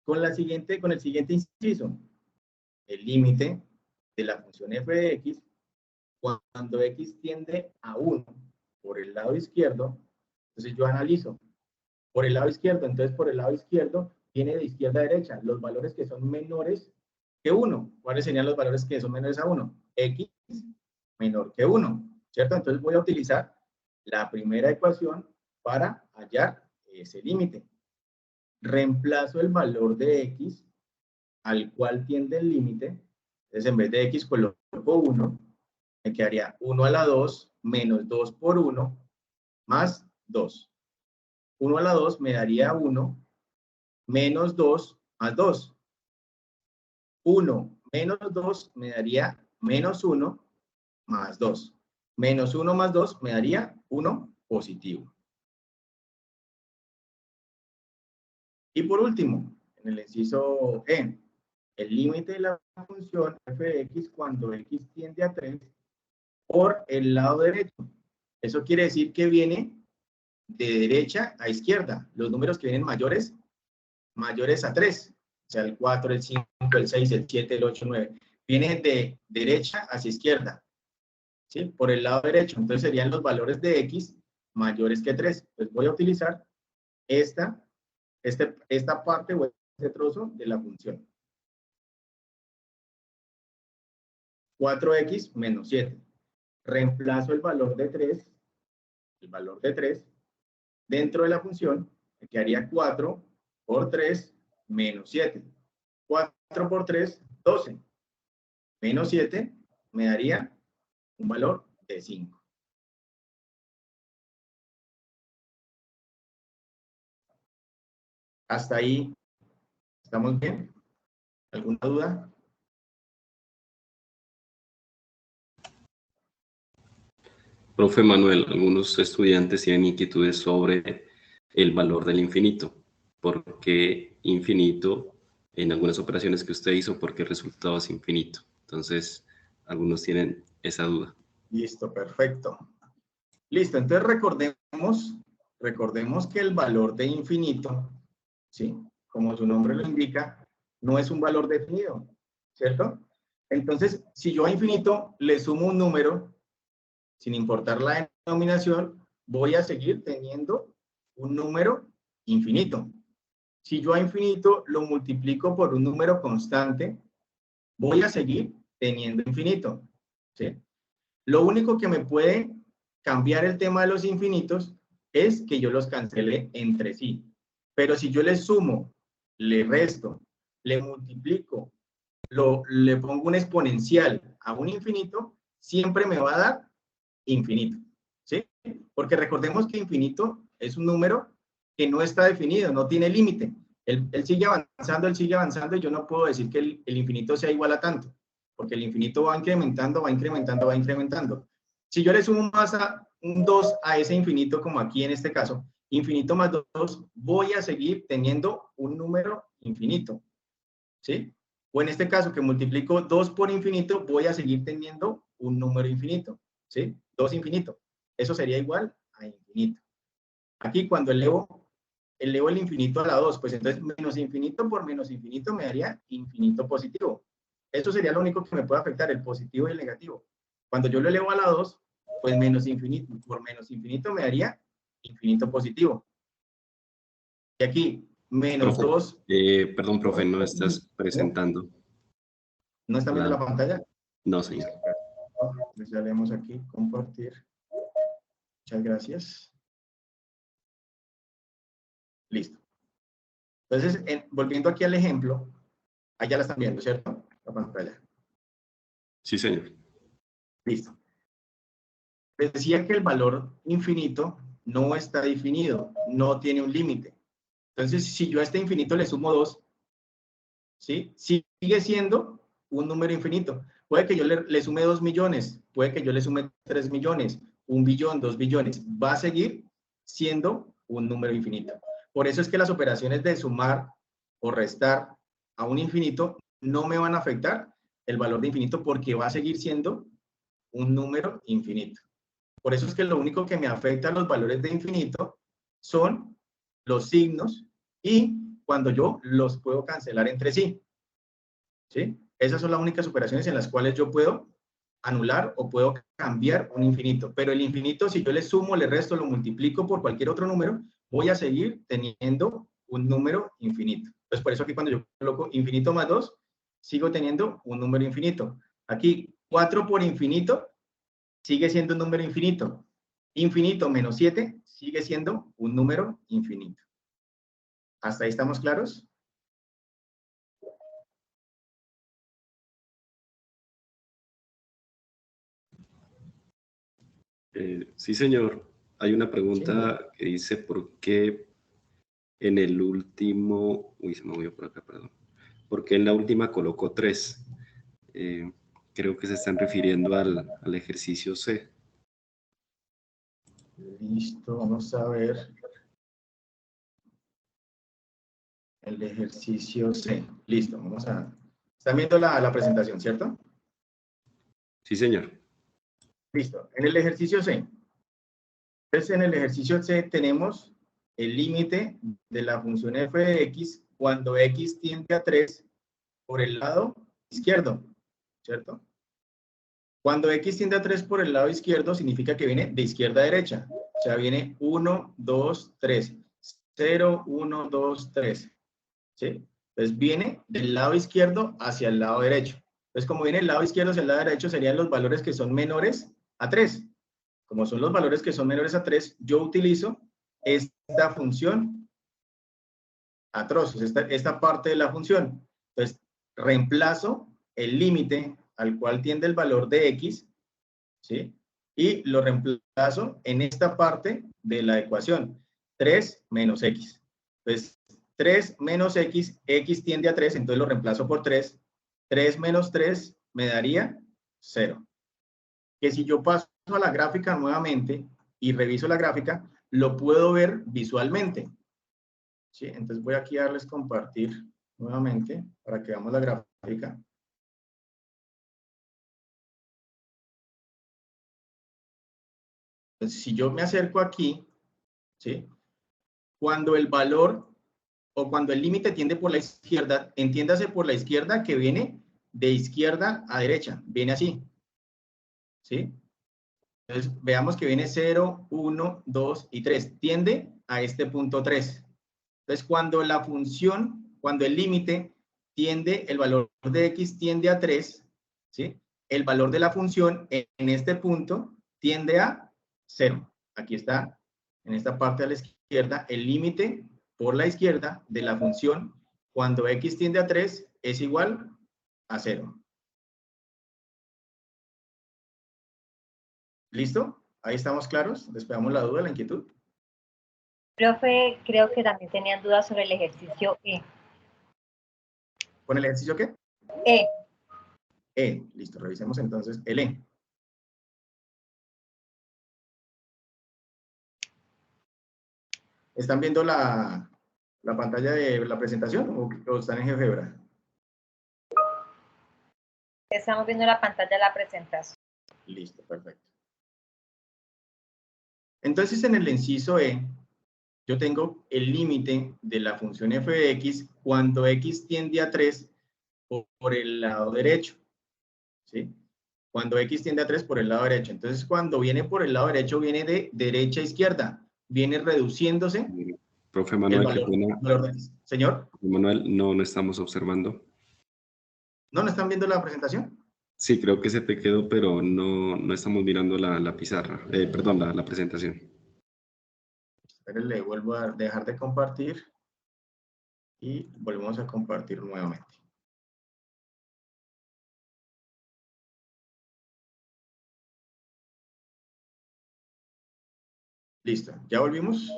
Con el siguiente inciso, el límite de la función f de x cuando x tiende a 1 por el lado izquierdo, entonces yo analizo por el lado izquierdo, entonces por el lado izquierdo viene de izquierda a derecha los valores que son menores que 1. ¿Cuáles serían los valores que son menores a 1? X menor que 1, ¿cierto? Entonces voy a utilizar la primera ecuación para hallar ese límite. Reemplazo el valor de x al cual tiende el límite. Entonces, en vez de x coloco 1, me quedaría 1 a la 2 menos 2 por 1 más 2. 1 a la 2 me daría 1 menos 2 más 2. 1 menos 2 me daría menos 1 más 2. Menos 1 más 2 me daría 1 positivo. Y por último, en el inciso E, el límite de la función f de x cuando x tiende a 3 por el lado derecho. Eso quiere decir que viene de derecha a izquierda. Los números que vienen mayores a 3. O sea, el 4, el 5, el 6, el 7, el 8, el 9. Viene de derecha hacia izquierda. ¿Sí? Por el lado derecho. Entonces serían los valores de x mayores que 3. Pues voy a utilizar esta parte o este trozo de la función. 4x menos 7. Reemplazo el valor de 3, dentro de la función, me quedaría 4 por 3 menos 7. 4 por 3, 12. Menos 7 me daría un valor de 5. Hasta ahí, ¿estamos bien? ¿Alguna duda? Profe Manuel, algunos estudiantes tienen inquietudes sobre el valor del infinito. ¿Por qué infinito en algunas operaciones que usted hizo? ¿Por qué el resultado es infinito? Entonces, algunos tienen esa duda. Listo, perfecto. Listo, entonces recordemos que el valor de infinito, ¿sí? Como su nombre lo indica, no es un valor definido, ¿cierto? Entonces, si yo a infinito le sumo un número, sin importar la denominación, voy a seguir teniendo un número infinito. Si yo a infinito lo multiplico por un número constante, voy a seguir teniendo infinito, ¿sí? Lo único que me puede cambiar el tema de los infinitos es que yo los cancele entre sí. Pero si yo le sumo, le resto, le multiplico, le pongo un exponencial a un infinito, siempre me va a dar infinito, ¿sí? Porque recordemos que infinito es un número que no está definido, no tiene límite. Él sigue avanzando, y yo no puedo decir que el infinito sea igual a tanto, porque el infinito va incrementando, va incrementando, va incrementando. Si yo le sumo más a un 2 a ese infinito, como aquí en este caso, infinito más 2, voy a seguir teniendo un número infinito, ¿sí? O en este caso que multiplico 2 por infinito, voy a seguir teniendo un número infinito, ¿sí? 2 infinito. Eso sería igual a infinito. Aquí cuando elevo el infinito a la 2, pues entonces menos infinito por menos infinito me daría infinito positivo. Eso sería lo único que me puede afectar, el positivo y el negativo. Cuando yo lo elevo a la 2, pues menos infinito por menos infinito me daría infinito positivo. Y aquí, menos Profe, 2. perdón, profe, no estás presentando. ¿No están viendo la pantalla? No, señor. Entonces ya leemos aquí, compartir. Muchas gracias. Listo. Entonces, volviendo aquí al ejemplo, allá la están viendo, ¿cierto? La pantalla. Sí, señor. Listo. Les decía que el valor infinito no está definido, no tiene un límite. Entonces, si yo a este infinito le sumo 2, ¿sí? Sigue siendo un número infinito. Puede que yo le sume 2 millones, puede que yo le sume 3 millones, 1 billón, 2 billones. Va a seguir siendo un número infinito. Por eso es que las operaciones de sumar o restar a un infinito no me van a afectar el valor de infinito porque va a seguir siendo un número infinito. Por eso es que lo único que me afecta a los valores de infinito son los signos y cuando yo los puedo cancelar entre sí. ¿Sí? Esas son las únicas operaciones en las cuales yo puedo anular o puedo cambiar un infinito. Pero el infinito, si yo le sumo, le resto, lo multiplico por cualquier otro número, voy a seguir teniendo un número infinito. Entonces, por eso aquí cuando yo coloco infinito más 2, sigo teniendo un número infinito. Aquí, 4 por infinito sigue siendo un número infinito. Infinito menos 7 sigue siendo un número infinito. ¿Hasta ahí estamos claros? Sí, señor. Hay una Sí. pregunta que dice por qué en el último... Uy, se me movió por acá, perdón. ¿Por qué en la última colocó 3? Creo que se están refiriendo al ejercicio C. Listo, vamos a ver el ejercicio C. Listo, vamos a... Están viendo la presentación, ¿cierto? Sí, señor. Listo, en el ejercicio C. Entonces, en el ejercicio C tenemos el límite de la función f de x cuando x tiende a 3 por el lado izquierdo, ¿cierto? Cuando x tiende a 3 por el lado izquierdo, significa que viene de izquierda a derecha. O sea, viene 1, 2, 3. 0, 1, 2, 3. ¿Sí? Entonces viene del lado izquierdo hacia el lado derecho. Entonces, como viene del lado izquierdo hacia el lado derecho, serían los valores que son menores a 3. Como son los valores que son menores a 3, yo utilizo esta función a trozos, esta parte de la función. Entonces, reemplazo el límite al cual tiende el valor de x, ¿sí? Y lo reemplazo en esta parte de la ecuación, 3 menos x. Entonces, 3 menos x, x tiende a 3, entonces lo reemplazo por 3. 3 menos 3 me daría 0. Que si yo paso a la gráfica nuevamente y reviso la gráfica, lo puedo ver visualmente. ¿Sí? Entonces voy aquí a darles compartir nuevamente para que veamos la gráfica. Entonces, si yo me acerco aquí, ¿sí? Cuando el valor o cuando el límite tiende por la izquierda, entiéndase por la izquierda que viene de izquierda a derecha, viene así, ¿sí? Entonces, veamos que viene 0, 1, 2 y 3. Tiende a este punto 3. Entonces, cuando la función, cuando el límite tiende, el valor de x tiende a 3, ¿sí? El valor de la función en este punto tiende a 0. Aquí está, en esta parte a la izquierda, el límite por la izquierda de la función cuando x tiende a 3 es igual a 0. ¿Listo? Ahí estamos claros. Despejamos la duda, la inquietud. Profe, creo que también tenían dudas sobre el ejercicio E. ¿Con el ejercicio qué? E. E. Listo, revisemos entonces el E. ¿Están viendo la pantalla de la presentación o están en GeoGebra? Estamos viendo la pantalla de la presentación. Listo, perfecto. Entonces, en el inciso E, yo tengo el límite de la función f de x cuando x tiende a 3 por el lado derecho, ¿sí? Cuando x tiende a 3 por el lado derecho. Entonces, cuando viene por el lado derecho, viene de derecha a izquierda. Viene reduciéndose Profe el Manuel, valor, qué pena. valor de x. Señor, Profe Manuel, no estamos observando. ¿no están viendo la presentación? Sí, creo que se te quedó, pero no estamos mirando la pizarra. Perdón, la presentación. Esperen, le vuelvo a dejar de compartir y volvemos a compartir nuevamente. Listo, ¿ya volvimos?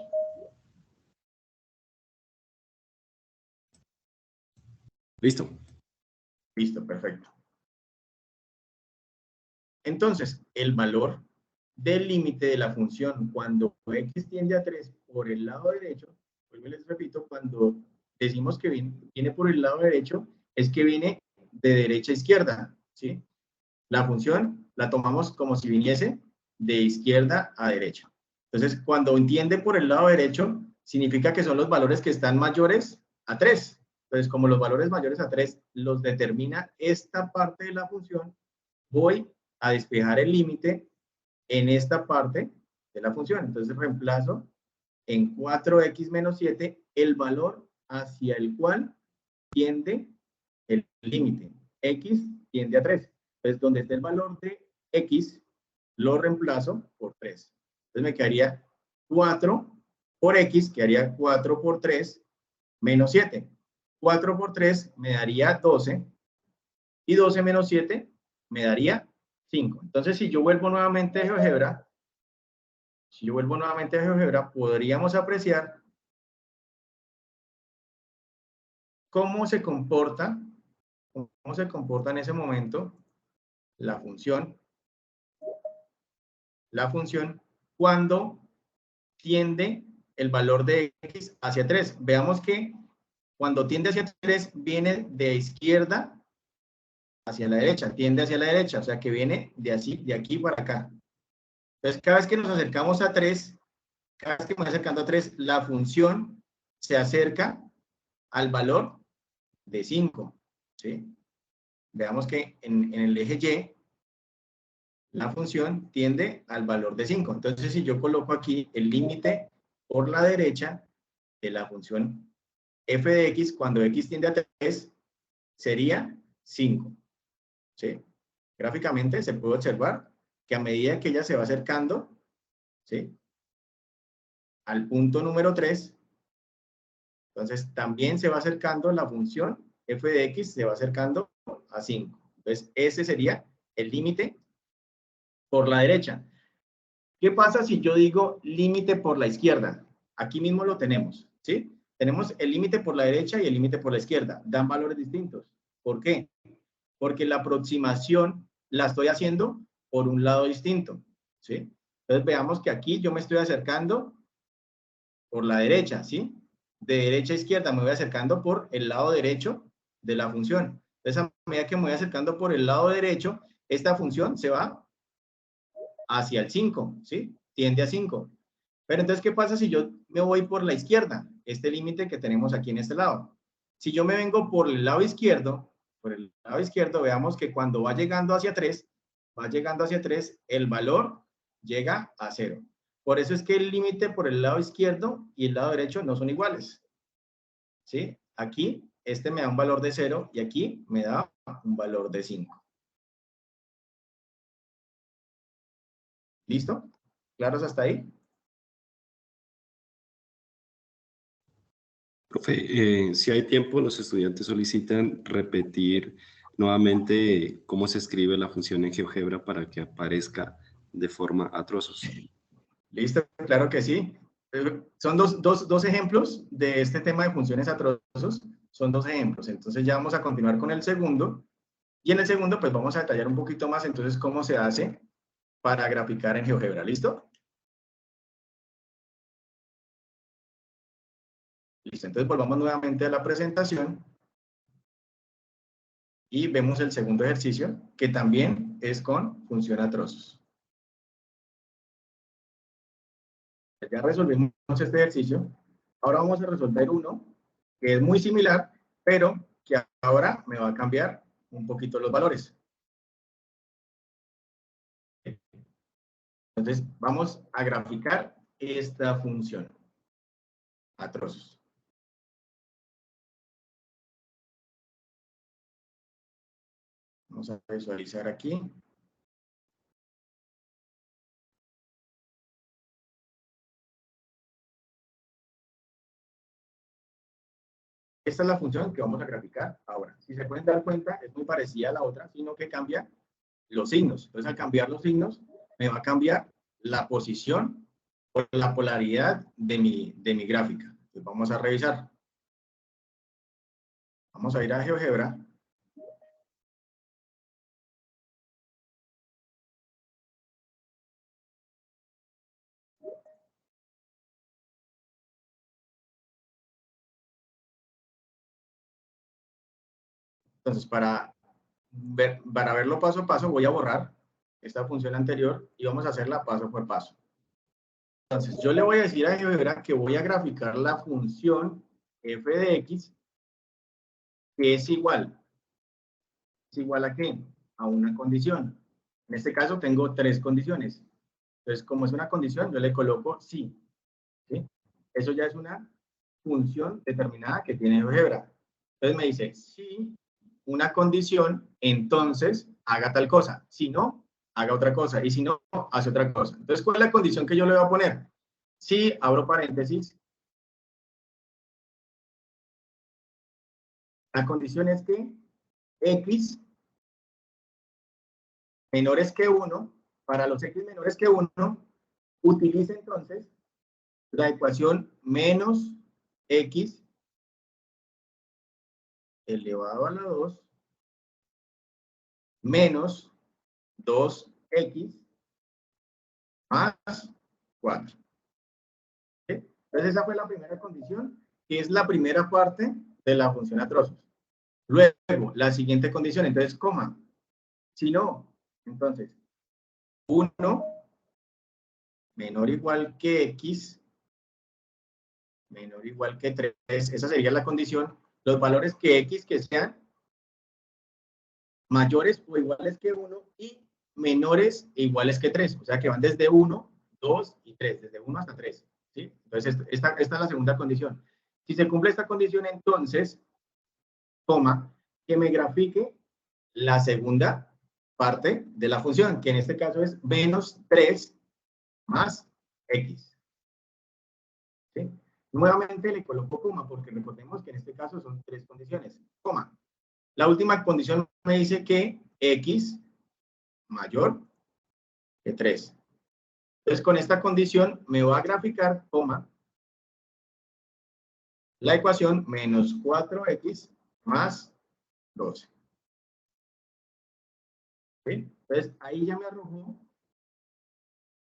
Listo. Listo, perfecto. Entonces, el valor del límite de la función cuando x tiende a 3 por el lado derecho, vuelvo y les repito, cuando decimos que viene por el lado derecho, es que viene de derecha a izquierda, ¿sí? La función la tomamos como si viniese de izquierda a derecha. Entonces, cuando entiende por el lado derecho, significa que son los valores que están mayores a 3. Entonces, como los valores mayores a 3 los determina esta parte de la función, voy a despejar el límite en esta parte de la función. Entonces reemplazo en 4x menos 7 el valor hacia el cual tiende el límite. X tiende a 3. Entonces, donde esté el valor de x, lo reemplazo por 3. Entonces me quedaría 4 por x, que haría 4 por 3 menos 7. 4 por 3 me daría 12 y 12 menos 7 me daría 5. Entonces, si yo vuelvo nuevamente a GeoGebra, podríamos apreciar cómo se comporta en ese momento la función cuando tiende el valor de x hacia 3. Veamos que cuando tiende hacia 3 viene de izquierda hacia la derecha, tiende hacia la derecha, o sea que viene de aquí para acá. Entonces, cada vez que nos acercamos a 3, cada vez que me voy acercando a 3, la función se acerca al valor de 5, ¿sí? Veamos que en el eje Y, la función tiende al valor de 5. Entonces, si yo coloco aquí el límite por la derecha de la función f de x, cuando x tiende a 3, sería 5, ¿sí? Gráficamente se puede observar que a medida que ella se va acercando, ¿sí?, al punto número 3, entonces también se va acercando la función f de x, se va acercando a 5. Entonces, ese sería el límite por la derecha. ¿Qué pasa si yo digo límite por la izquierda? Aquí mismo lo tenemos, ¿sí? Tenemos el límite por la derecha y el límite por la izquierda. Dan valores distintos. ¿Por qué? Porque la aproximación la estoy haciendo por un lado distinto, ¿sí? Entonces veamos que aquí yo me estoy acercando por la derecha, ¿sí? De derecha a izquierda me voy acercando por el lado derecho de la función. Entonces, a medida que me voy acercando por el lado derecho, esta función se va hacia el 5, ¿sí? Tiende a 5. Pero entonces, ¿qué pasa si yo me voy por la izquierda? Este límite que tenemos aquí en este lado. Si yo me vengo por el lado izquierdo, veamos que cuando va llegando hacia 3, el valor llega a 0. Por eso es que el límite por el lado izquierdo y el lado derecho no son iguales, ¿sí? Aquí, este me da un valor de 0 y aquí me da un valor de 5. ¿Listo? ¿Claros hasta ahí? Profe, si hay tiempo, los estudiantes solicitan repetir nuevamente cómo se escribe la función en GeoGebra para que aparezca de forma a trozos. Listo, claro que sí. Son dos ejemplos de este tema de funciones a trozos. Son 2 ejemplos. Entonces ya vamos a continuar con el segundo. Y en el segundo, pues vamos a detallar un poquito más entonces cómo se hace para graficar en GeoGebra. ¿Listo? Listo. Entonces volvamos nuevamente a la presentación. Y vemos el segundo ejercicio, que también es con función a trozos. Ya resolvimos este ejercicio. Ahora vamos a resolver uno que es muy similar, pero que ahora me va a cambiar un poquito los valores. Entonces, vamos a graficar esta función a trozos. Vamos a visualizar aquí. Esta es la función que vamos a graficar ahora. Si se pueden dar cuenta, es muy parecida a la otra, sino que cambia los signos. Entonces, al cambiar los signos, me va a cambiar la posición o la polaridad de mi gráfica. Entonces, vamos a revisar. Vamos a ir a GeoGebra. Entonces, para verlo paso a paso, voy a borrar esta función anterior y vamos a hacerla paso por paso. Entonces, yo le voy a decir a GeoGebra que voy a graficar la función f de x, que es igual. ¿Es igual a qué? A una condición. En este caso, tengo 3 condiciones. Entonces, como es una condición, yo le coloco sí. ¿Sí? Eso ya es una función determinada que tiene GeoGebra. Entonces, me dice, si una condición, entonces haga tal cosa. Si no, haga otra cosa, y si no, hace otra cosa. Entonces, ¿cuál es la condición que yo le voy a poner? Si, abro paréntesis, la condición es que x menores que 1, para los x menores que 1, utilice entonces la ecuación menos x elevado a la 2 menos 2x más 4. ¿Sí? Entonces esa fue la primera condición, que es la primera parte de la función a trozos. Luego, la siguiente condición, entonces, coma. Si no, entonces, 1 menor o igual que x menor o igual que 3, esa sería la condición. Los valores que x que sean mayores o iguales que 1 y menores e iguales que 3, o sea que van desde 1, 2 y 3, desde 1 hasta 3. ¿Sí? Entonces, esta es la segunda condición. Si se cumple esta condición, entonces, coma, que me grafique la segunda parte de la función, que en este caso es menos 3 más x. ¿Sí? Nuevamente le coloco coma, porque recordemos que en este caso son 3 condiciones. Coma. La última condición me dice que x mayor que 3. Entonces, con esta condición me va a graficar, coma, la ecuación menos 4x más 12. ¿Sí? Entonces, ahí ya me arrojó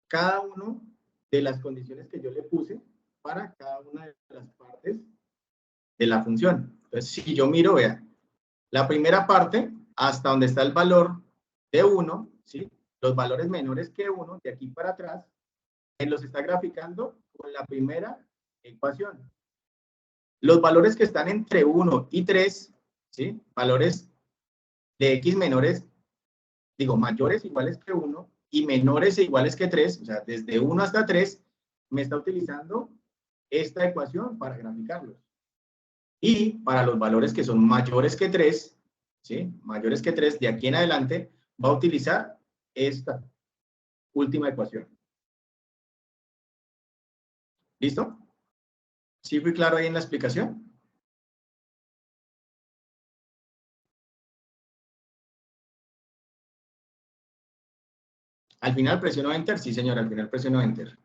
cada una de las condiciones que yo le puse para cada una de las partes de la función. Entonces, si yo miro, vea, la primera parte, hasta donde está el valor de 1, ¿sí? Los valores menores que 1, de aquí para atrás, él los está graficando con la primera ecuación. Los valores que están entre 1 y 3, ¿sí? Valores de x menores, digo, mayores iguales que 1 y menores e iguales que 3, o sea, desde 1 hasta 3, me está utilizando esta ecuación para graficarlos. Y para los valores que son mayores que 3, ¿sí? Mayores que 3, de aquí en adelante, va a utilizar esta última ecuación. ¿Listo? ¿Sí fui claro ahí en la explicación? Al final presiono Enter, sí señor, al final presiono Enter.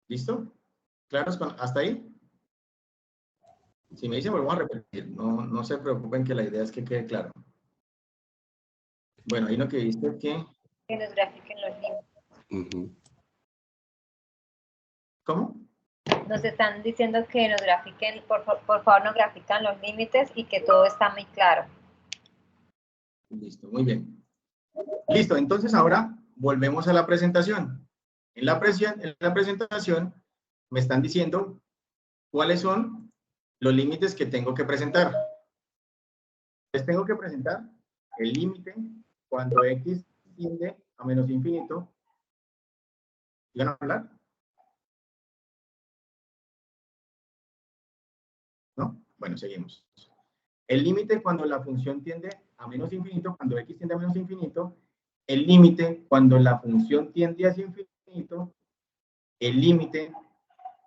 ¿Listo? ¿Claros hasta ahí? Si me dicen, volvemos a repetir. No se preocupen, que la idea es que quede claro. Bueno, ahí lo que viste es que... Que nos grafiquen los límites. ¿Cómo? Nos están diciendo que nos grafiquen, por favor nos grafican los límites y que todo está muy claro. Listo, muy bien. Listo, entonces ahora volvemos a la presentación. En la presentación me están diciendo cuáles son los límites que tengo que presentar. Les tengo que presentar el límite cuando x tiende a menos infinito. ¿Iban a hablar? ¿No? Bueno, seguimos. El límite cuando la función tiende a menos infinito, cuando x tiende a menos infinito. El límite cuando la función tiende hacia infinito. El límite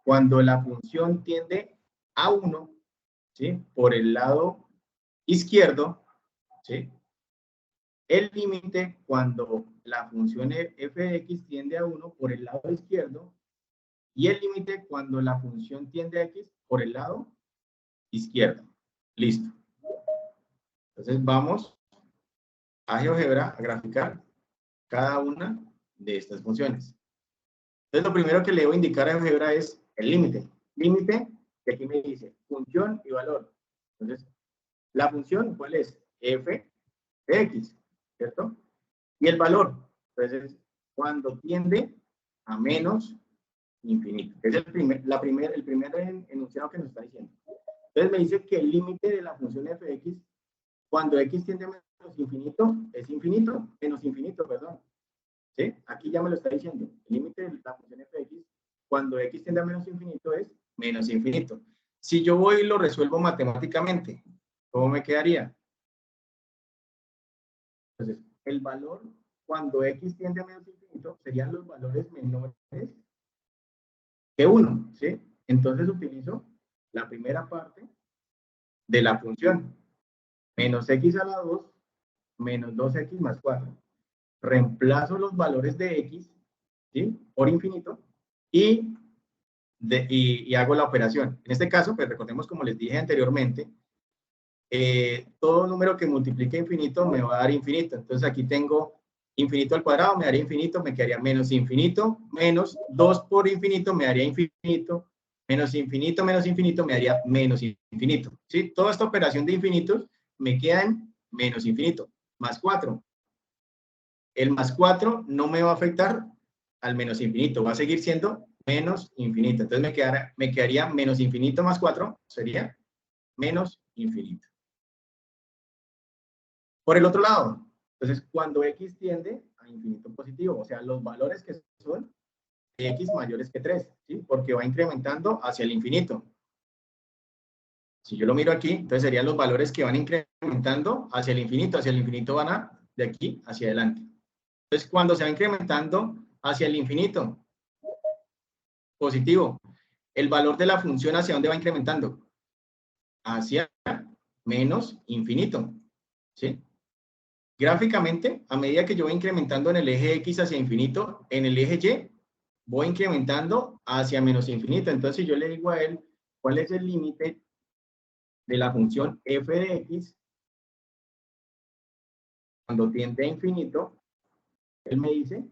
cuando la función tiende a 1, ¿sí? Por el lado izquierdo, ¿sí? El límite cuando la función f de x tiende a 1 por el lado izquierdo, y el límite cuando la función tiende a x por el lado izquierdo. Listo. Entonces vamos a GeoGebra a graficar cada una de estas funciones. Entonces lo primero que le debo indicar a GeoGebra es el límite. Límite, que aquí me dice función y valor. Entonces, la función, ¿cuál es? F de x, ¿cierto? Y el valor, entonces, cuando tiende a menos infinito. Es el primer enunciado que nos está diciendo. Entonces me dice que el límite de la función f de x, cuando x tiende a menos infinito, es infinito, menos infinito, perdón. ¿Sí? Aquí ya me lo está diciendo. El límite de la función f de x, cuando x tiende a menos infinito, es menos infinito. Si yo voy y lo resuelvo matemáticamente, ¿cómo me quedaría? Entonces, el valor cuando x tiende a menos infinito serían los valores menores que 1, ¿sí? Entonces utilizo la primera parte de la función, menos x a la 2 menos 2x más 4. Reemplazo los valores de x, ¿sí? Por infinito y hago la operación. En este caso, pues recordemos, como les dije anteriormente, todo número que multiplique infinito me va a dar infinito. Entonces aquí tengo infinito al cuadrado, me daría infinito, me quedaría menos infinito, menos 2 por infinito me daría infinito, menos infinito, me daría menos infinito. ¿Sí? Toda esta operación de infinitos me queda en menos infinito, más 4. El más 4 no me va a afectar al menos infinito, va a seguir siendo menos infinito. Entonces me quedaría menos infinito más 4, sería menos infinito. Por el otro lado, entonces cuando x tiende a infinito positivo, o sea, los valores que son x mayores que 3, ¿sí? Porque va incrementando hacia el infinito. Si yo lo miro aquí, entonces serían los valores que van incrementando hacia el infinito van de aquí hacia adelante. Entonces, cuando se va incrementando hacia el infinito, positivo, el valor de la función ¿hacia dónde va incrementando? Hacia menos infinito, ¿sí? Gráficamente, a medida que yo voy incrementando en el eje X hacia infinito, en el eje Y voy incrementando hacia menos infinito. Entonces, si yo le digo a él, ¿cuál es el límite de la función f de x cuando tiende a infinito? Él me dice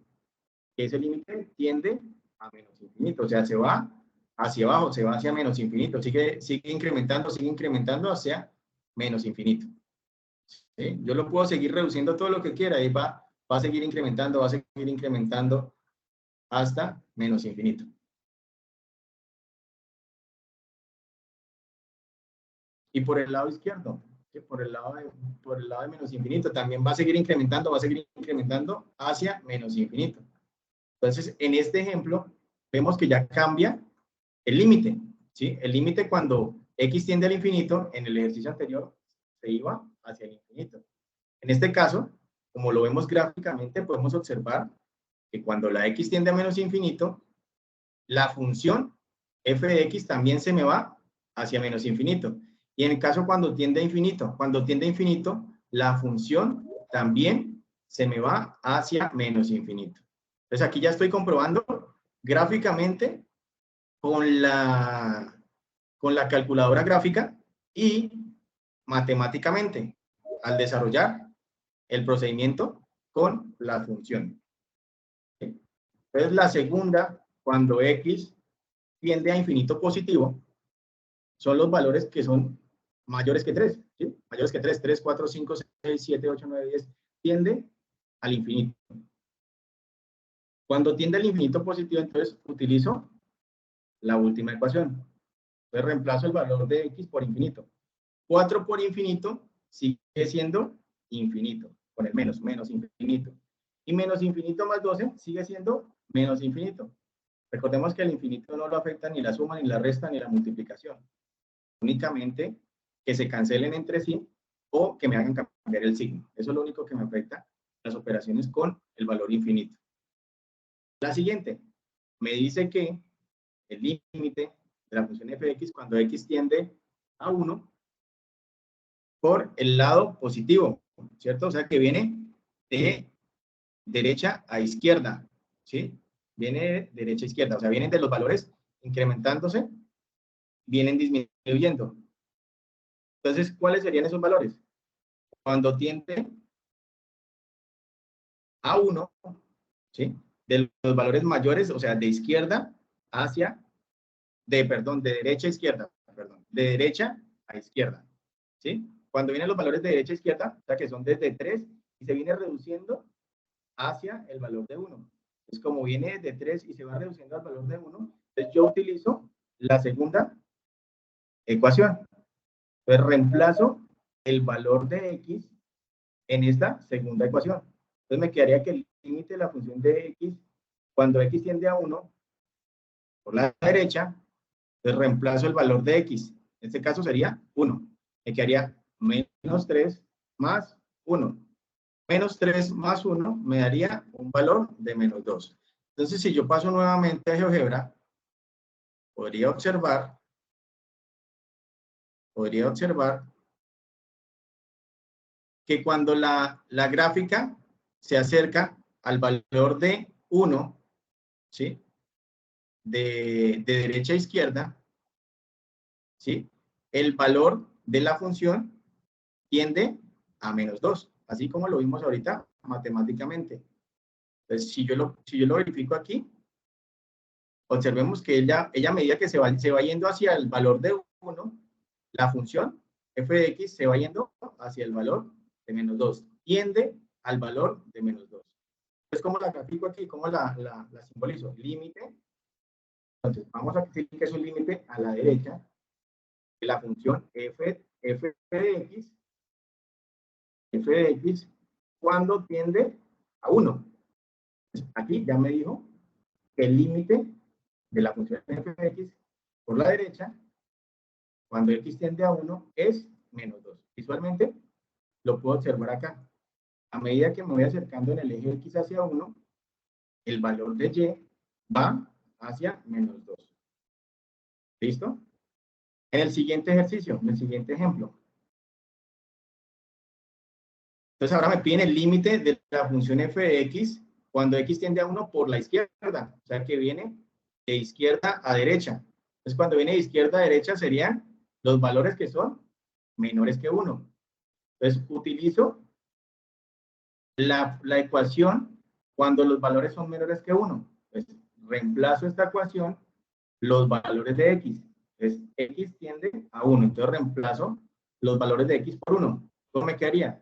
que ese límite tiende a menos infinito. O sea, se va hacia abajo, se va hacia menos infinito. Sigue incrementando hacia menos infinito. ¿Sí? Yo lo puedo seguir reduciendo todo lo que quiera y va a seguir incrementando, hasta menos infinito. Y por el lado izquierdo, ¿sí? por el lado de menos infinito, también va a seguir incrementando hacia menos infinito. Entonces, en este ejemplo, vemos que ya cambia el límite, ¿sí? El límite cuando x tiende al infinito, en el ejercicio anterior, se iba hacia el infinito. En este caso, como lo vemos gráficamente, podemos observar que cuando la x tiende a menos infinito, la función f de x también se me va hacia menos infinito. Y en el caso cuando tiende a infinito, la función también se me va hacia menos infinito. Entonces aquí ya estoy comprobando gráficamente con la calculadora gráfica y matemáticamente al desarrollar el procedimiento con la función. Entonces la segunda, cuando x tiende a infinito positivo, son los valores que son mayores que 3, ¿sí? Mayores que 3, 4, 5, 6, 7, 8, 9, 10, tiende al infinito. Cuando tiende al infinito positivo, entonces utilizo la última ecuación. Entonces reemplazo el valor de x por infinito. 4 por infinito sigue siendo infinito, con el menos infinito. Y menos infinito más 12 sigue siendo menos infinito. Recordemos que el infinito no lo afecta ni la suma, ni la resta, ni la multiplicación. Únicamente que se cancelen entre sí o que me hagan cambiar el signo. Eso es lo único que me afecta las operaciones con el valor infinito. La siguiente me dice que el límite de la función f de x cuando x tiende a 1 por el lado positivo, ¿cierto? O sea que viene de derecha a izquierda, ¿sí? Viene de derecha a izquierda, o sea, vienen de los valores incrementándose, vienen disminuyendo. Entonces, ¿cuáles serían esos valores? Cuando tiende a 1, ¿sí? De los valores mayores, o sea, de izquierda hacia, de derecha a izquierda, de derecha a izquierda, ¿sí? Cuando vienen los valores de derecha a izquierda, o sea, que son desde 3 y se viene reduciendo hacia el valor de 1. Es como viene de 3 y se va reduciendo al valor de 1, entonces yo utilizo la segunda ecuación. Entonces reemplazo el valor de x en esta segunda ecuación. Entonces me quedaría que el límite de la función de x, cuando x tiende a 1, por la derecha, entonces reemplazo el valor de x En este caso sería 1. Me quedaría menos 3 más 1. Menos 3 más 1 me daría un valor de menos 2. Entonces, si yo paso nuevamente a GeoGebra, podría observar que cuando la gráfica se acerca al valor de 1, ¿sí? De derecha a izquierda, ¿sí? El valor de la función tiende a menos 2, así como lo vimos ahorita matemáticamente. Entonces, si yo lo verifico aquí, observemos que ella a medida que se va yendo hacia el valor de 1, la función f de x se va yendo hacia el valor de menos 2, tiende al valor de menos 2. Entonces, ¿cómo la grafico aquí? ¿Cómo la simbolizo? Límite. Entonces, vamos a decir que es un límite a la derecha de la función f de x cuando tiende a 1. Aquí ya me dijo que el límite de la función f de x por la derecha, cuando x tiende a 1, es menos 2. Visualmente lo puedo observar acá. A medida que me voy acercando en el eje x hacia 1, el valor de y va hacia menos 2. ¿Listo? En el siguiente ejercicio, en el siguiente ejemplo. Entonces ahora me piden el límite de la función f de x cuando x tiende a 1 por la izquierda. O sea que viene de izquierda a derecha. Entonces cuando viene de izquierda a derecha serían los valores que son menores que 1. Entonces utilizo la ecuación cuando los valores son menores que 1. Entonces reemplazo esta ecuación los valores de x. Entonces x tiende a 1. Entonces reemplazo los valores de x por 1. ¿Cómo me quedaría?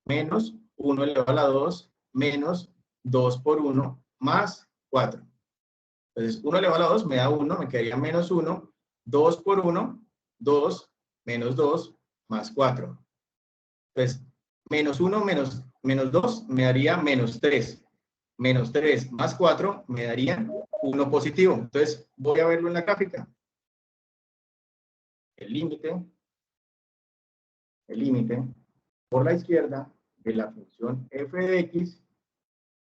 Menos 1 elevado a la 2 menos 2 por 1 más 4. Entonces 1 elevado a la 2 me da 1, me quedaría menos 1, 2 por 1, 2, menos 2 más 4. Entonces menos 1 menos 2 me daría menos 3. Menos 3 más 4 me daría 1 positivo. Entonces voy a verlo en la gráfica. El límite por la izquierda de la función f de x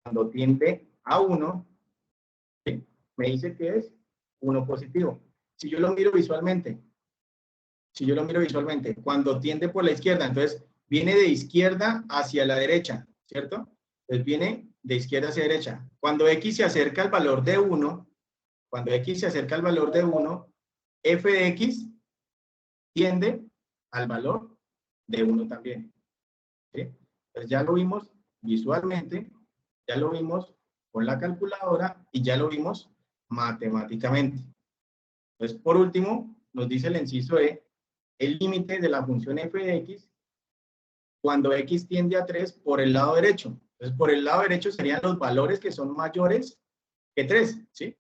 cuando tiende a 1, ¿sí? Me dice que es 1 positivo. Si yo lo miro visualmente, cuando tiende por la izquierda, entonces viene de izquierda hacia la derecha, ¿cierto? Entonces viene de izquierda hacia derecha. Cuando x se acerca al valor de 1, f de x tiende al valor de 1 también. ¿Sí? Entonces ya lo vimos visualmente, ya lo vimos con la calculadora y ya lo vimos matemáticamente. Entonces, por último, nos dice el inciso E, el límite de la función f de x cuando x tiende a 3 por el lado derecho. Entonces, por el lado derecho serían los valores que son mayores que 3, ¿sí?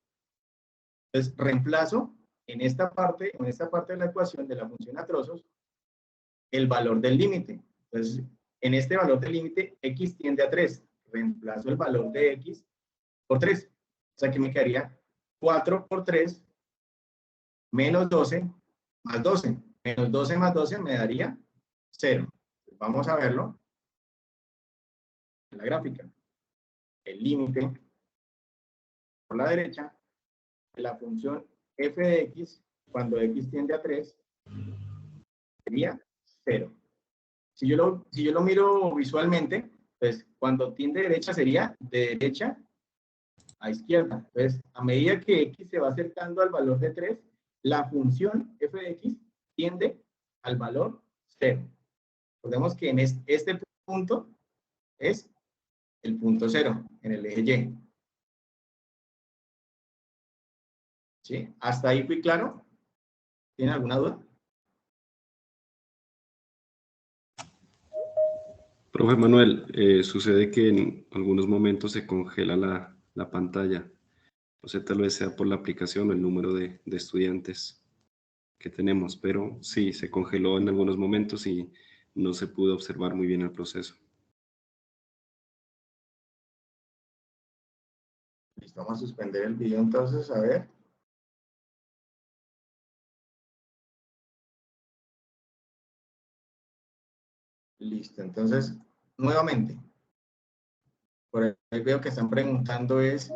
Entonces, reemplazo en esta parte de la ecuación de la función a trozos, el valor del límite. Entonces, en este valor del límite, x tiende a 3. Reemplazo el valor de x por 3. O sea que me quedaría 4 por 3 menos 12 más 12. Menos 12 más 12 me daría 0. Vamos a verlo en la gráfica. El límite por la derecha de la función f de x cuando x tiende a 3 sería 0. Si yo lo miro visualmente, pues cuando tiende a derecha sería de derecha a izquierda. Entonces, a medida que x se va acercando al valor de 3, la función f de x tiende al valor 0. Recordemos que en este punto es el punto 0 en el eje Y. ¿Sí? ¿Hasta ahí fui claro? ¿Tienen alguna duda? Profe Manuel, sucede que en algunos momentos se congela la pantalla. No sé, tal vez sea por la aplicación o el número de estudiantes que tenemos, pero sí, se congeló en algunos momentos y no se pudo observar muy bien el proceso. Listo, vamos a suspender el video entonces, a ver. Listo, entonces, nuevamente, por ahí veo que están preguntando es,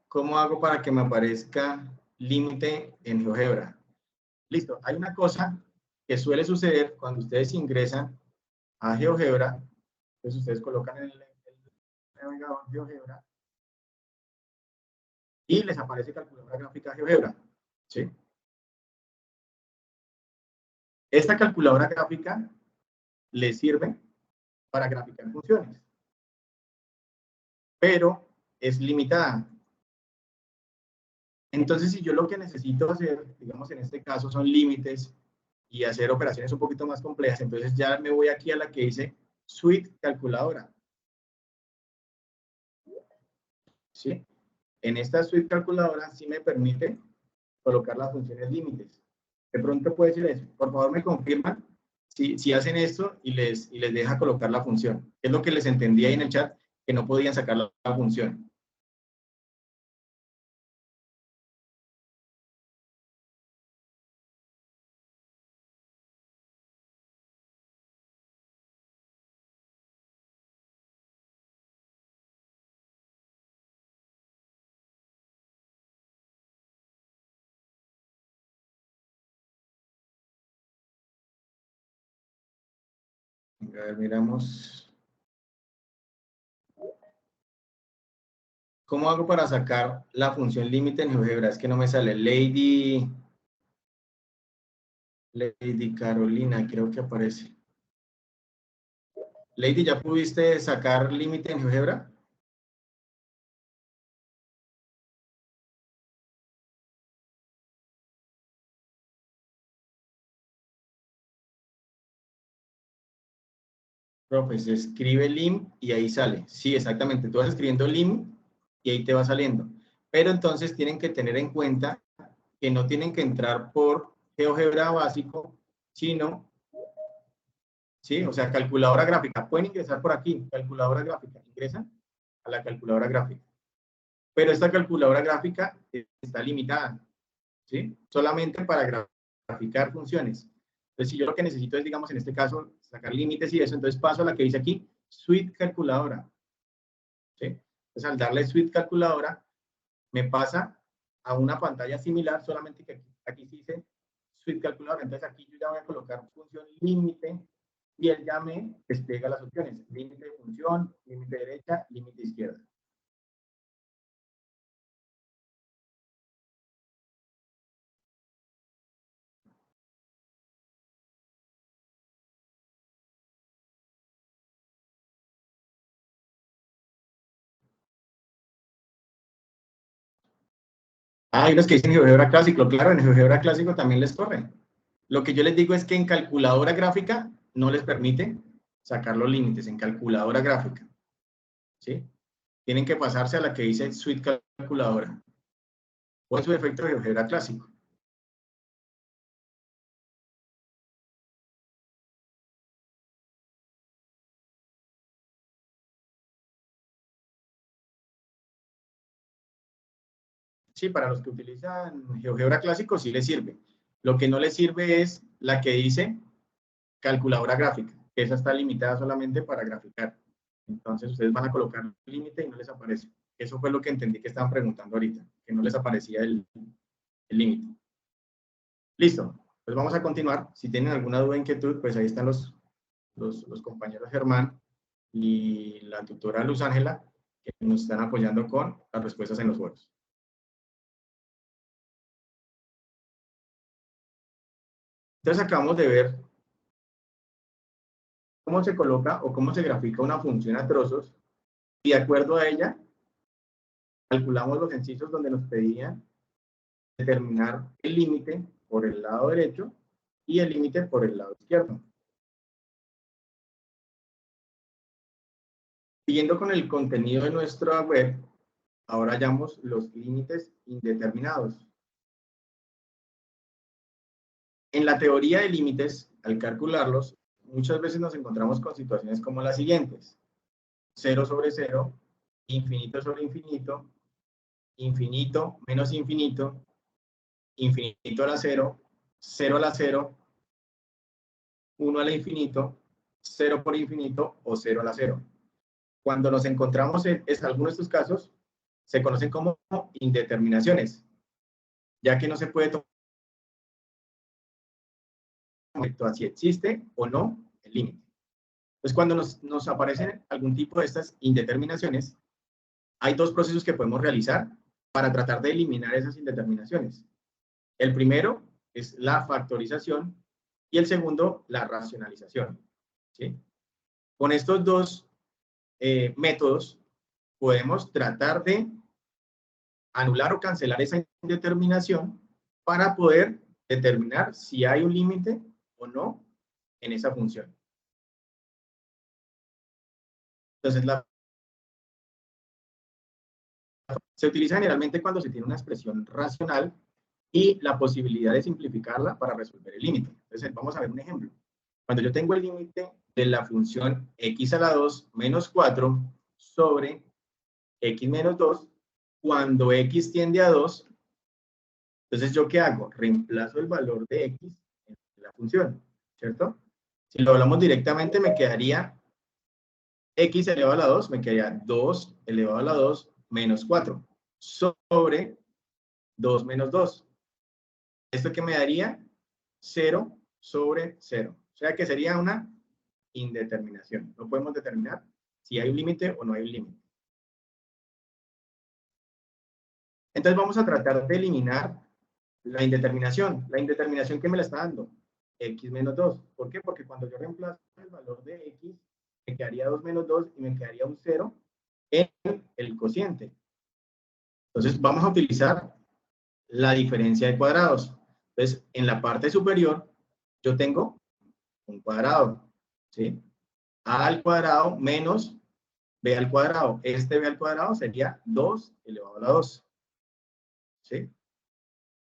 ¿cómo hago para que me aparezca límite en GeoGebra? Listo, hay una cosa que suele suceder cuando ustedes ingresan a GeoGebra, entonces ustedes colocan el navegador GeoGebra y les aparece calculadora gráfica GeoGebra, ¿sí? Esta calculadora gráfica les sirve para graficar funciones, pero es limitada. Entonces, si yo lo que necesito hacer, digamos en este caso, son límites y hacer operaciones un poquito más complejas, entonces ya me voy aquí a la que dice Suite Calculadora. ¿Sí? En esta Suite Calculadora sí me permite colocar las funciones límites. De pronto puede decirles, por favor me confirman si hacen esto y les deja colocar la función. Es lo que les entendí ahí en el chat, que no podían sacar la función. A ver, miramos. ¿Cómo hago para sacar la función límite en GeoGebra? Es que no me sale. Lady Carolina, creo que aparece. Lady, ¿ya pudiste sacar límite en GeoGebra? Profe, se escribe lim y ahí sale. Sí, exactamente. Tú vas escribiendo lim y ahí te va saliendo. Pero entonces tienen que tener en cuenta que no tienen que entrar por GeoGebra básico, sino, ¿sí? O sea, calculadora gráfica. Pueden ingresar por aquí, calculadora gráfica. Ingresan a la calculadora gráfica. Pero esta calculadora gráfica está limitada, ¿sí? Solamente para graficar funciones. Entonces, si yo lo que necesito es, digamos, en este caso, sacar límites y eso, entonces paso a la que dice aquí, Suite Calculadora, ¿sí? Entonces, al darle Suite Calculadora, me pasa a una pantalla similar, solamente que aquí dice Suite Calculadora. Entonces, aquí yo ya voy a colocar función límite y él ya me despliega las opciones. Límite de función, límite derecha, límite izquierda. Hay unos que dicen GeoGebra clásico, claro, en GeoGebra clásico también les corre. Lo que yo les digo es que en calculadora gráfica no les permite sacar los límites, en calculadora gráfica, ¿sí? Tienen que pasarse a la que dice Suite Calculadora, o en su defecto GeoGebra clásico. Sí, para los que utilizan GeoGebra clásico sí les sirve. Lo que no les sirve es la que dice calculadora gráfica, que esa está limitada solamente para graficar. Entonces ustedes van a colocar el límite y no les aparece. Eso fue lo que entendí que estaban preguntando ahorita, que no les aparecía el límite. Listo, pues vamos a continuar. Si tienen alguna duda o inquietud, pues ahí están los compañeros Germán y la tutora Luz Ángela, que nos están apoyando con las respuestas en los foros. Entonces acabamos de ver cómo se coloca o cómo se grafica una función a trozos y de acuerdo a ella calculamos los incisos donde nos pedían determinar el límite por el lado derecho y el límite por el lado izquierdo. Siguiendo con el contenido de nuestra web, ahora hallamos los límites indeterminados. En la teoría de límites, al calcularlos, muchas veces nos encontramos con situaciones como las siguientes. 0 sobre 0, infinito sobre infinito, infinito menos infinito, infinito a la 0, 0 a la 0, 1 al infinito 0 por infinito o 0 a la 0. Cuando nos encontramos en algunos de estos casos, se conocen como indeterminaciones, ya que no se puede tomar respecto a si existe o no el límite. Entonces, cuando nos aparecen algún tipo de estas indeterminaciones, hay dos procesos que podemos realizar para tratar de eliminar esas indeterminaciones. El primero es la factorización y el segundo, la racionalización, ¿sí? Con estos dos métodos podemos tratar de anular o cancelar esa indeterminación para poder determinar si hay un límite o no en esa función. Entonces, se utiliza generalmente cuando se tiene una expresión racional y la posibilidad de simplificarla para resolver el límite. Entonces, vamos a ver un ejemplo. Cuando yo tengo el límite de la función x a la 2 menos 4 sobre x menos 2, cuando x tiende a 2, entonces, ¿yo qué hago? Reemplazo el valor de x en la función, ¿cierto? Si lo hablamos directamente, me quedaría x elevado a la 2, me quedaría 2 elevado a la 2 menos 4 sobre 2 menos 2. ¿Esto qué me daría? 0 sobre 0. O sea que sería una indeterminación. No podemos determinar si hay un límite o no hay un límite. Entonces vamos a tratar de eliminar la indeterminación. La indeterminación que me la está dando, x menos 2. ¿Por qué? Porque cuando yo reemplazo el valor de x, me quedaría 2 menos 2 y me quedaría un 0 en el cociente. Entonces vamos a utilizar la diferencia de cuadrados. Entonces, en la parte superior, yo tengo un cuadrado, ¿sí? A al cuadrado menos b al cuadrado. Este b al cuadrado sería 2 elevado a la 2, ¿sí?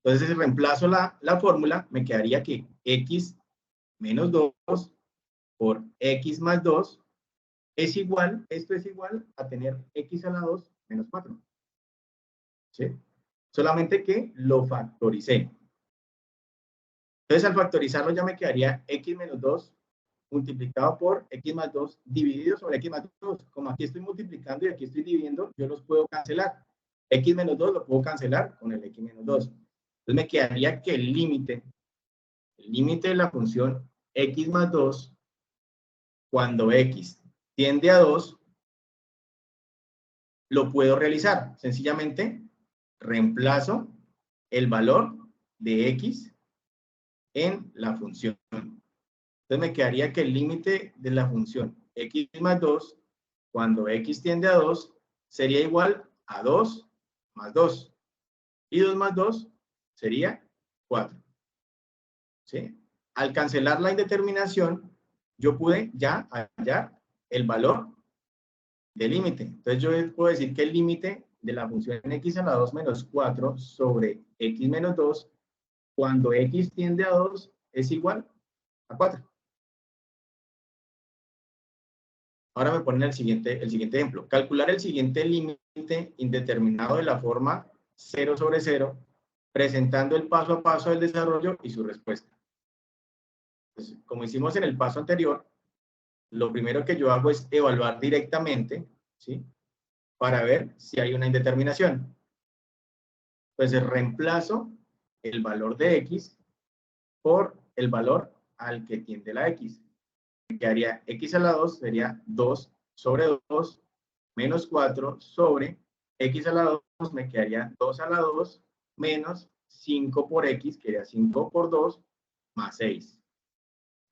Entonces, si reemplazo la fórmula, me quedaría que x menos 2 por x más 2 es igual, esto es igual a tener x a la 2 menos 4, ¿sí? Solamente que lo factoricé. Entonces, al factorizarlo ya me quedaría x menos 2 multiplicado por x más 2 dividido sobre x más 2. Como aquí estoy multiplicando y aquí estoy dividiendo, yo los puedo cancelar. X menos 2 lo puedo cancelar con el x menos 2. Entonces me quedaría que el límite de la función x más 2, cuando x tiende a 2, lo puedo realizar. Sencillamente reemplazo el valor de x en la función. Entonces me quedaría que el límite de la función x más 2, cuando x tiende a 2, sería igual a 2 más 2. Y 2 más 2 sería 4. ¿Sí? Al cancelar la indeterminación, yo pude ya hallar el valor del límite. Entonces yo puedo decir que el límite de la función x a la 2 menos 4 sobre x menos 2, cuando x tiende a 2, es igual a 4. Ahora me ponen el siguiente ejemplo. Calcular el siguiente límite indeterminado de la forma 0 sobre 0, presentando el paso a paso del desarrollo y su respuesta. Pues, como hicimos en el paso anterior, lo primero que yo hago es evaluar directamente, ¿sí? Para ver si hay una indeterminación. Pues reemplazo el valor de x por el valor al que tiende la x. Me quedaría x a la 2 sería 2 sobre 2 menos 4 sobre x a la 2 me quedaría 2 a la 2 menos 5 por x, que sería 5 por 2 más 6.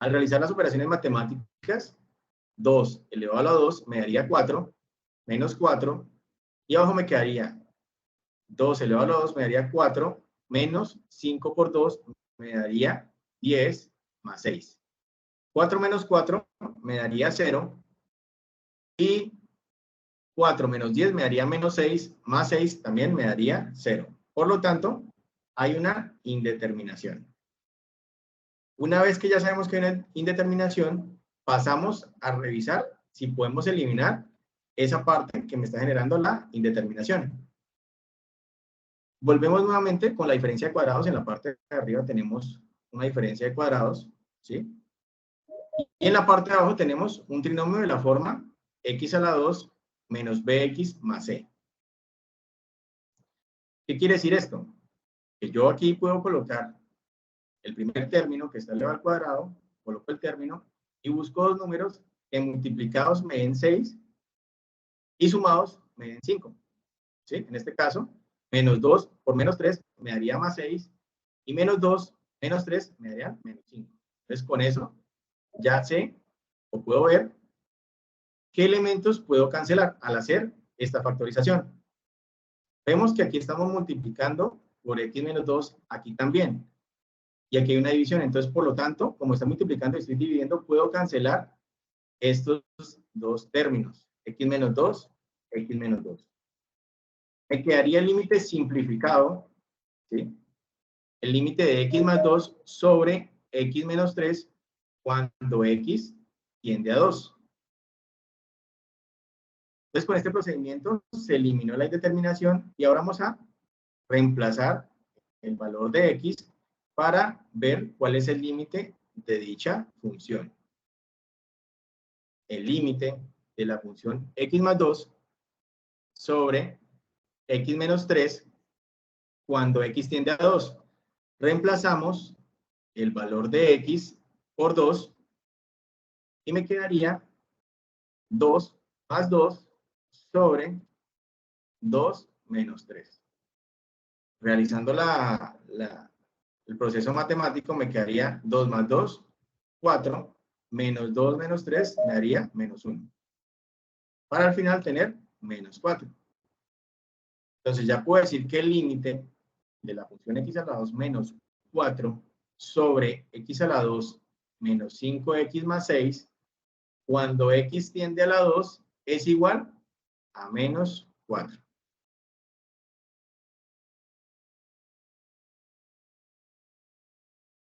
Al realizar las operaciones matemáticas, 2 elevado a la 2 me daría 4, menos 4, y abajo me quedaría 2 elevado a la 2 me daría 4, menos 5 por 2 me daría 10 más 6. 4 menos 4 me daría 0, y 4 menos 10 me daría menos 6, más 6 también me daría 0. Por lo tanto, hay una indeterminación. Una vez que ya sabemos que hay una indeterminación, pasamos a revisar si podemos eliminar esa parte que me está generando la indeterminación. Volvemos nuevamente con la diferencia de cuadrados. En la parte de arriba tenemos una diferencia de cuadrados, ¿sí? Y en la parte de abajo tenemos un trinomio de la forma x a la 2 menos bx más c. ¿Qué quiere decir esto? Que yo aquí puedo colocar el primer término que está elevado al cuadrado, coloco el término y busco dos números que multiplicados me den 6 y sumados me den 5. ¿Sí? En este caso, menos 2 por menos 3 me daría más 6 y menos 2 menos 3 me daría menos 5. Entonces, con eso ya sé o puedo ver qué elementos puedo cancelar al hacer esta factorización. Vemos que aquí estamos multiplicando por x menos 2 aquí también. Y aquí hay una división. Entonces, por lo tanto, como está multiplicando y estoy dividiendo, puedo cancelar estos dos términos. X menos 2, X menos 2. Me quedaría el límite simplificado, ¿sí? El límite de X más 2 sobre X menos 3 cuando X tiende a 2. Entonces, con este procedimiento se eliminó la indeterminación y ahora vamos a reemplazar el valor de X para ver cuál es el límite de dicha función. El límite de la función X más 2 sobre X menos 3 cuando X tiende a 2. Reemplazamos el valor de X por 2 y me quedaría 2 más 2 sobre 2 menos 3. Realizando el proceso matemático me quedaría 2 más 2, 4, menos 2 menos 3 me daría menos 1. Para al final tener menos 4. Entonces ya puedo decir que el límite de la función x a la 2 menos 4 sobre x a la 2 menos 5x más 6, cuando x tiende a la 2, es igual a menos 4.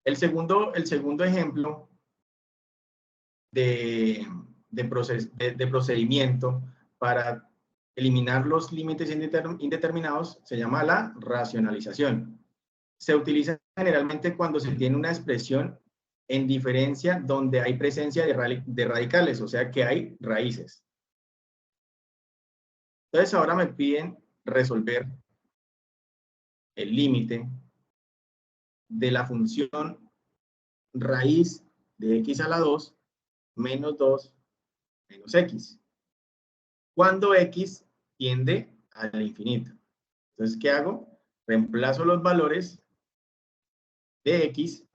El segundo ejemplo de procedimiento para eliminar los límites indeterminados se llama la racionalización. Se utiliza generalmente cuando se tiene una expresión en diferencia donde hay presencia de radicales, o sea que hay raíces. Entonces ahora me piden resolver el límite de la función raíz de x a la 2 menos 2 menos x, cuando x tiende al infinito. Entonces, ¿qué hago? Reemplazo los valores de x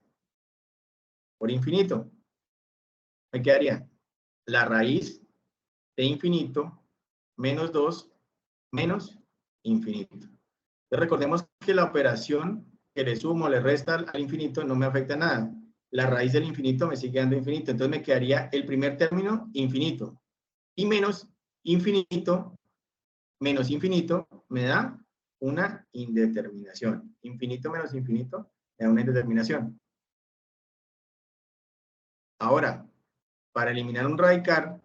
por infinito. Me quedaría la raíz de infinito menos 2 menos infinito. Entonces, recordemos que la operación que le sumo, le resta al infinito no me afecta nada. La raíz del infinito me sigue dando infinito. Entonces me quedaría el primer término infinito. Y menos infinito me da una indeterminación. Infinito menos infinito me da una indeterminación. Ahora, para eliminar un radical,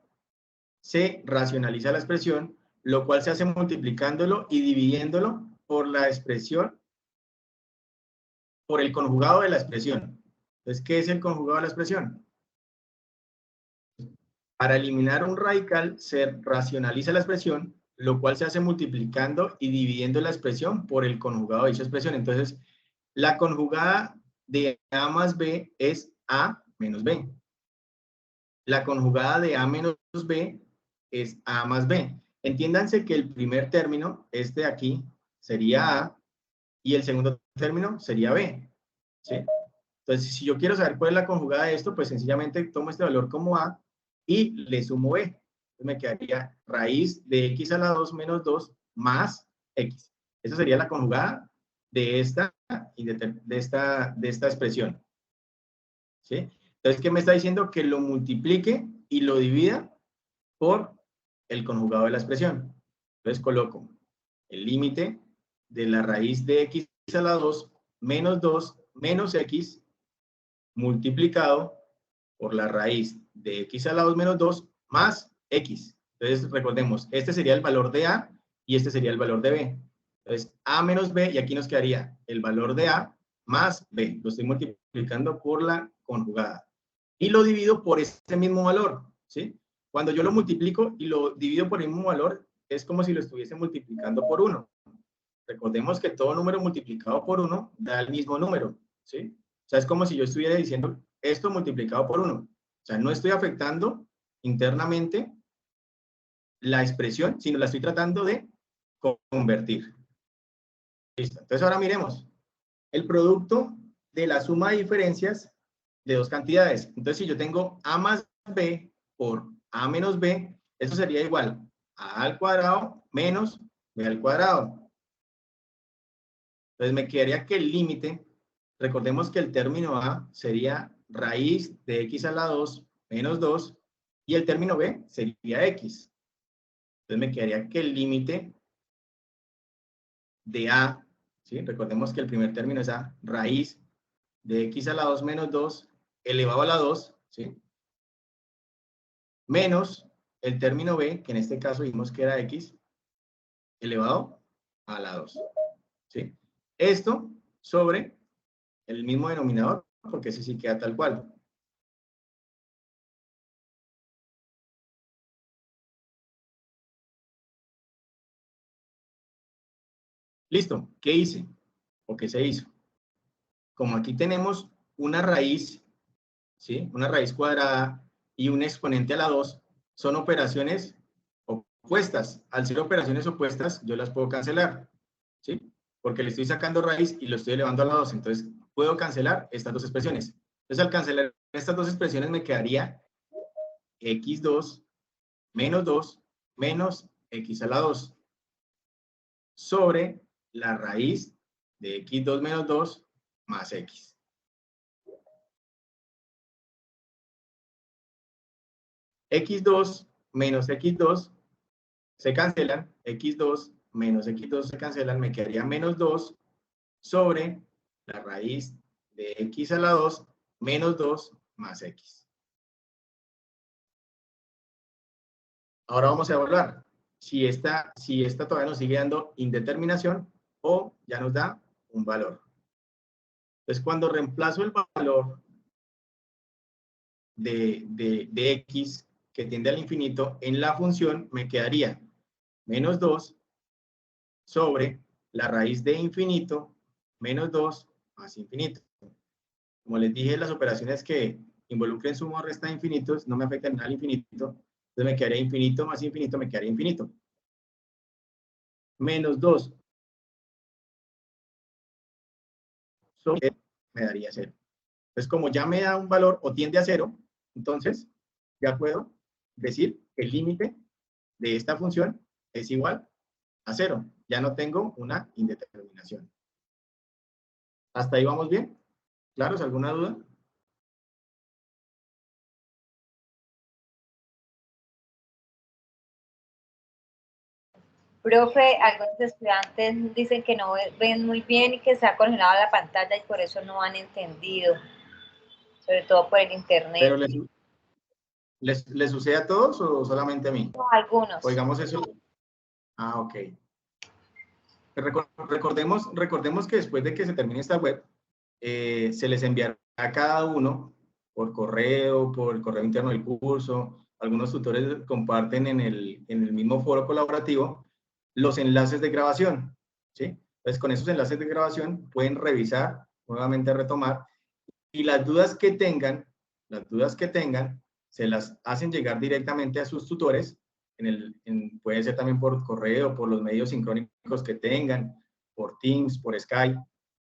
se racionaliza la expresión, lo cual se hace multiplicándolo y dividiéndolo por la expresión, por el conjugado de la expresión. Entonces, ¿qué es el conjugado de la expresión? Para eliminar un radical, se racionaliza la expresión, lo cual se hace multiplicando y dividiendo la expresión por el conjugado de dicha expresión. Entonces, la conjugada de A más B es A menos B. La conjugada de A menos B es A más B. Entiéndanse que el primer término, este de aquí, sería A y el segundo término sería B. ¿Sí? Entonces, si yo quiero saber cuál es la conjugada de esto, pues sencillamente tomo este valor como A y le sumo B. Entonces me quedaría raíz de x a la 2 menos 2 más x. Esa sería la conjugada de esta expresión. ¿Sí? Entonces, ¿qué me está diciendo? Que lo multiplique y lo divida por el conjugado de la expresión. Entonces coloco el límite de la raíz de x a la 2 menos 2 menos x multiplicado por la raíz de x a la 2 menos 2 más x. Entonces recordemos, este sería el valor de A y este sería el valor de B. Entonces A menos B y aquí nos quedaría el valor de A más B. Lo estoy multiplicando por la conjugada. y lo divido por ese mismo valor, ¿sí? Cuando yo lo multiplico y lo divido por el mismo valor, es como si lo estuviese multiplicando por 1. Recordemos que todo número multiplicado por 1 da el mismo número, ¿sí? O sea, es como si yo estuviera diciendo esto multiplicado por 1. O sea, no estoy afectando internamente la expresión, sino la estoy tratando de convertir. Listo. Entonces ahora miremos el producto de la suma de diferencias de dos cantidades. Entonces, si yo tengo a más b por a menos b, eso sería igual a al cuadrado menos b al cuadrado. Entonces, me quedaría que el límite, recordemos que el término a sería raíz de x a la 2 menos 2, y el término b sería x. Entonces, me quedaría que el límite de a, ¿sí? Recordemos que el primer término es a raíz de x a la 2 menos 2 elevado a la 2, ¿sí? Menos el término b, que en este caso vimos que era x, elevado a la 2, ¿sí? Esto sobre el mismo denominador, porque ese sí queda tal cual. Listo, ¿qué hice? ¿O qué se hizo? Como aquí tenemos una raíz, ¿sí? Una raíz cuadrada y un exponente a la 2, son operaciones opuestas. Al ser operaciones opuestas, yo las puedo cancelar, ¿sí? Porque le estoy sacando raíz y lo estoy elevando a la 2. Entonces, puedo cancelar estas dos expresiones. Entonces, al cancelar estas dos expresiones, me quedaría x2 menos 2 menos x a la 2 sobre la raíz de x2 menos 2 más x. x2 menos x2 se cancelan, x2 menos x2 se cancelan, me quedaría menos 2 sobre la raíz de x a la 2 menos 2 más x. Ahora vamos a evaluar si esta todavía nos sigue dando indeterminación o ya nos da un valor. Entonces, cuando reemplazo el valor de x que tiende al infinito en la función, me quedaría menos 2 sobre la raíz de infinito menos 2 más infinito. Como les dije, las operaciones que involucren suma o resta de infinitos no me afectan al infinito. Entonces me quedaría infinito más infinito, me quedaría infinito. Menos 2 sobre me daría 0. Entonces, como ya me da un valor o tiende a 0, entonces ya puedo decir que el límite de esta función es igual a 0. Ya no tengo una indeterminación. ¿Hasta ahí vamos bien? ¿Claros? ¿Alguna duda? Profe, algunos estudiantes dicen que no ven muy bien y que se ha congelado la pantalla y por eso no han entendido, sobre todo por el internet. ¿Pero les sucede a todos o solamente a mí? No, algunos. Oigamos eso. Ah, ok. Recordemos que después de que se termine esta web, se les enviará a cada uno por el correo interno del curso. Algunos tutores comparten en el mismo foro colaborativo los enlaces de grabación, ¿sí? Entonces, con esos enlaces de grabación pueden revisar, nuevamente retomar, y las dudas que tengan, se las hacen llegar directamente a sus tutores, puede ser también por correo, por los medios sincrónicos que tengan, por Teams, por Skype,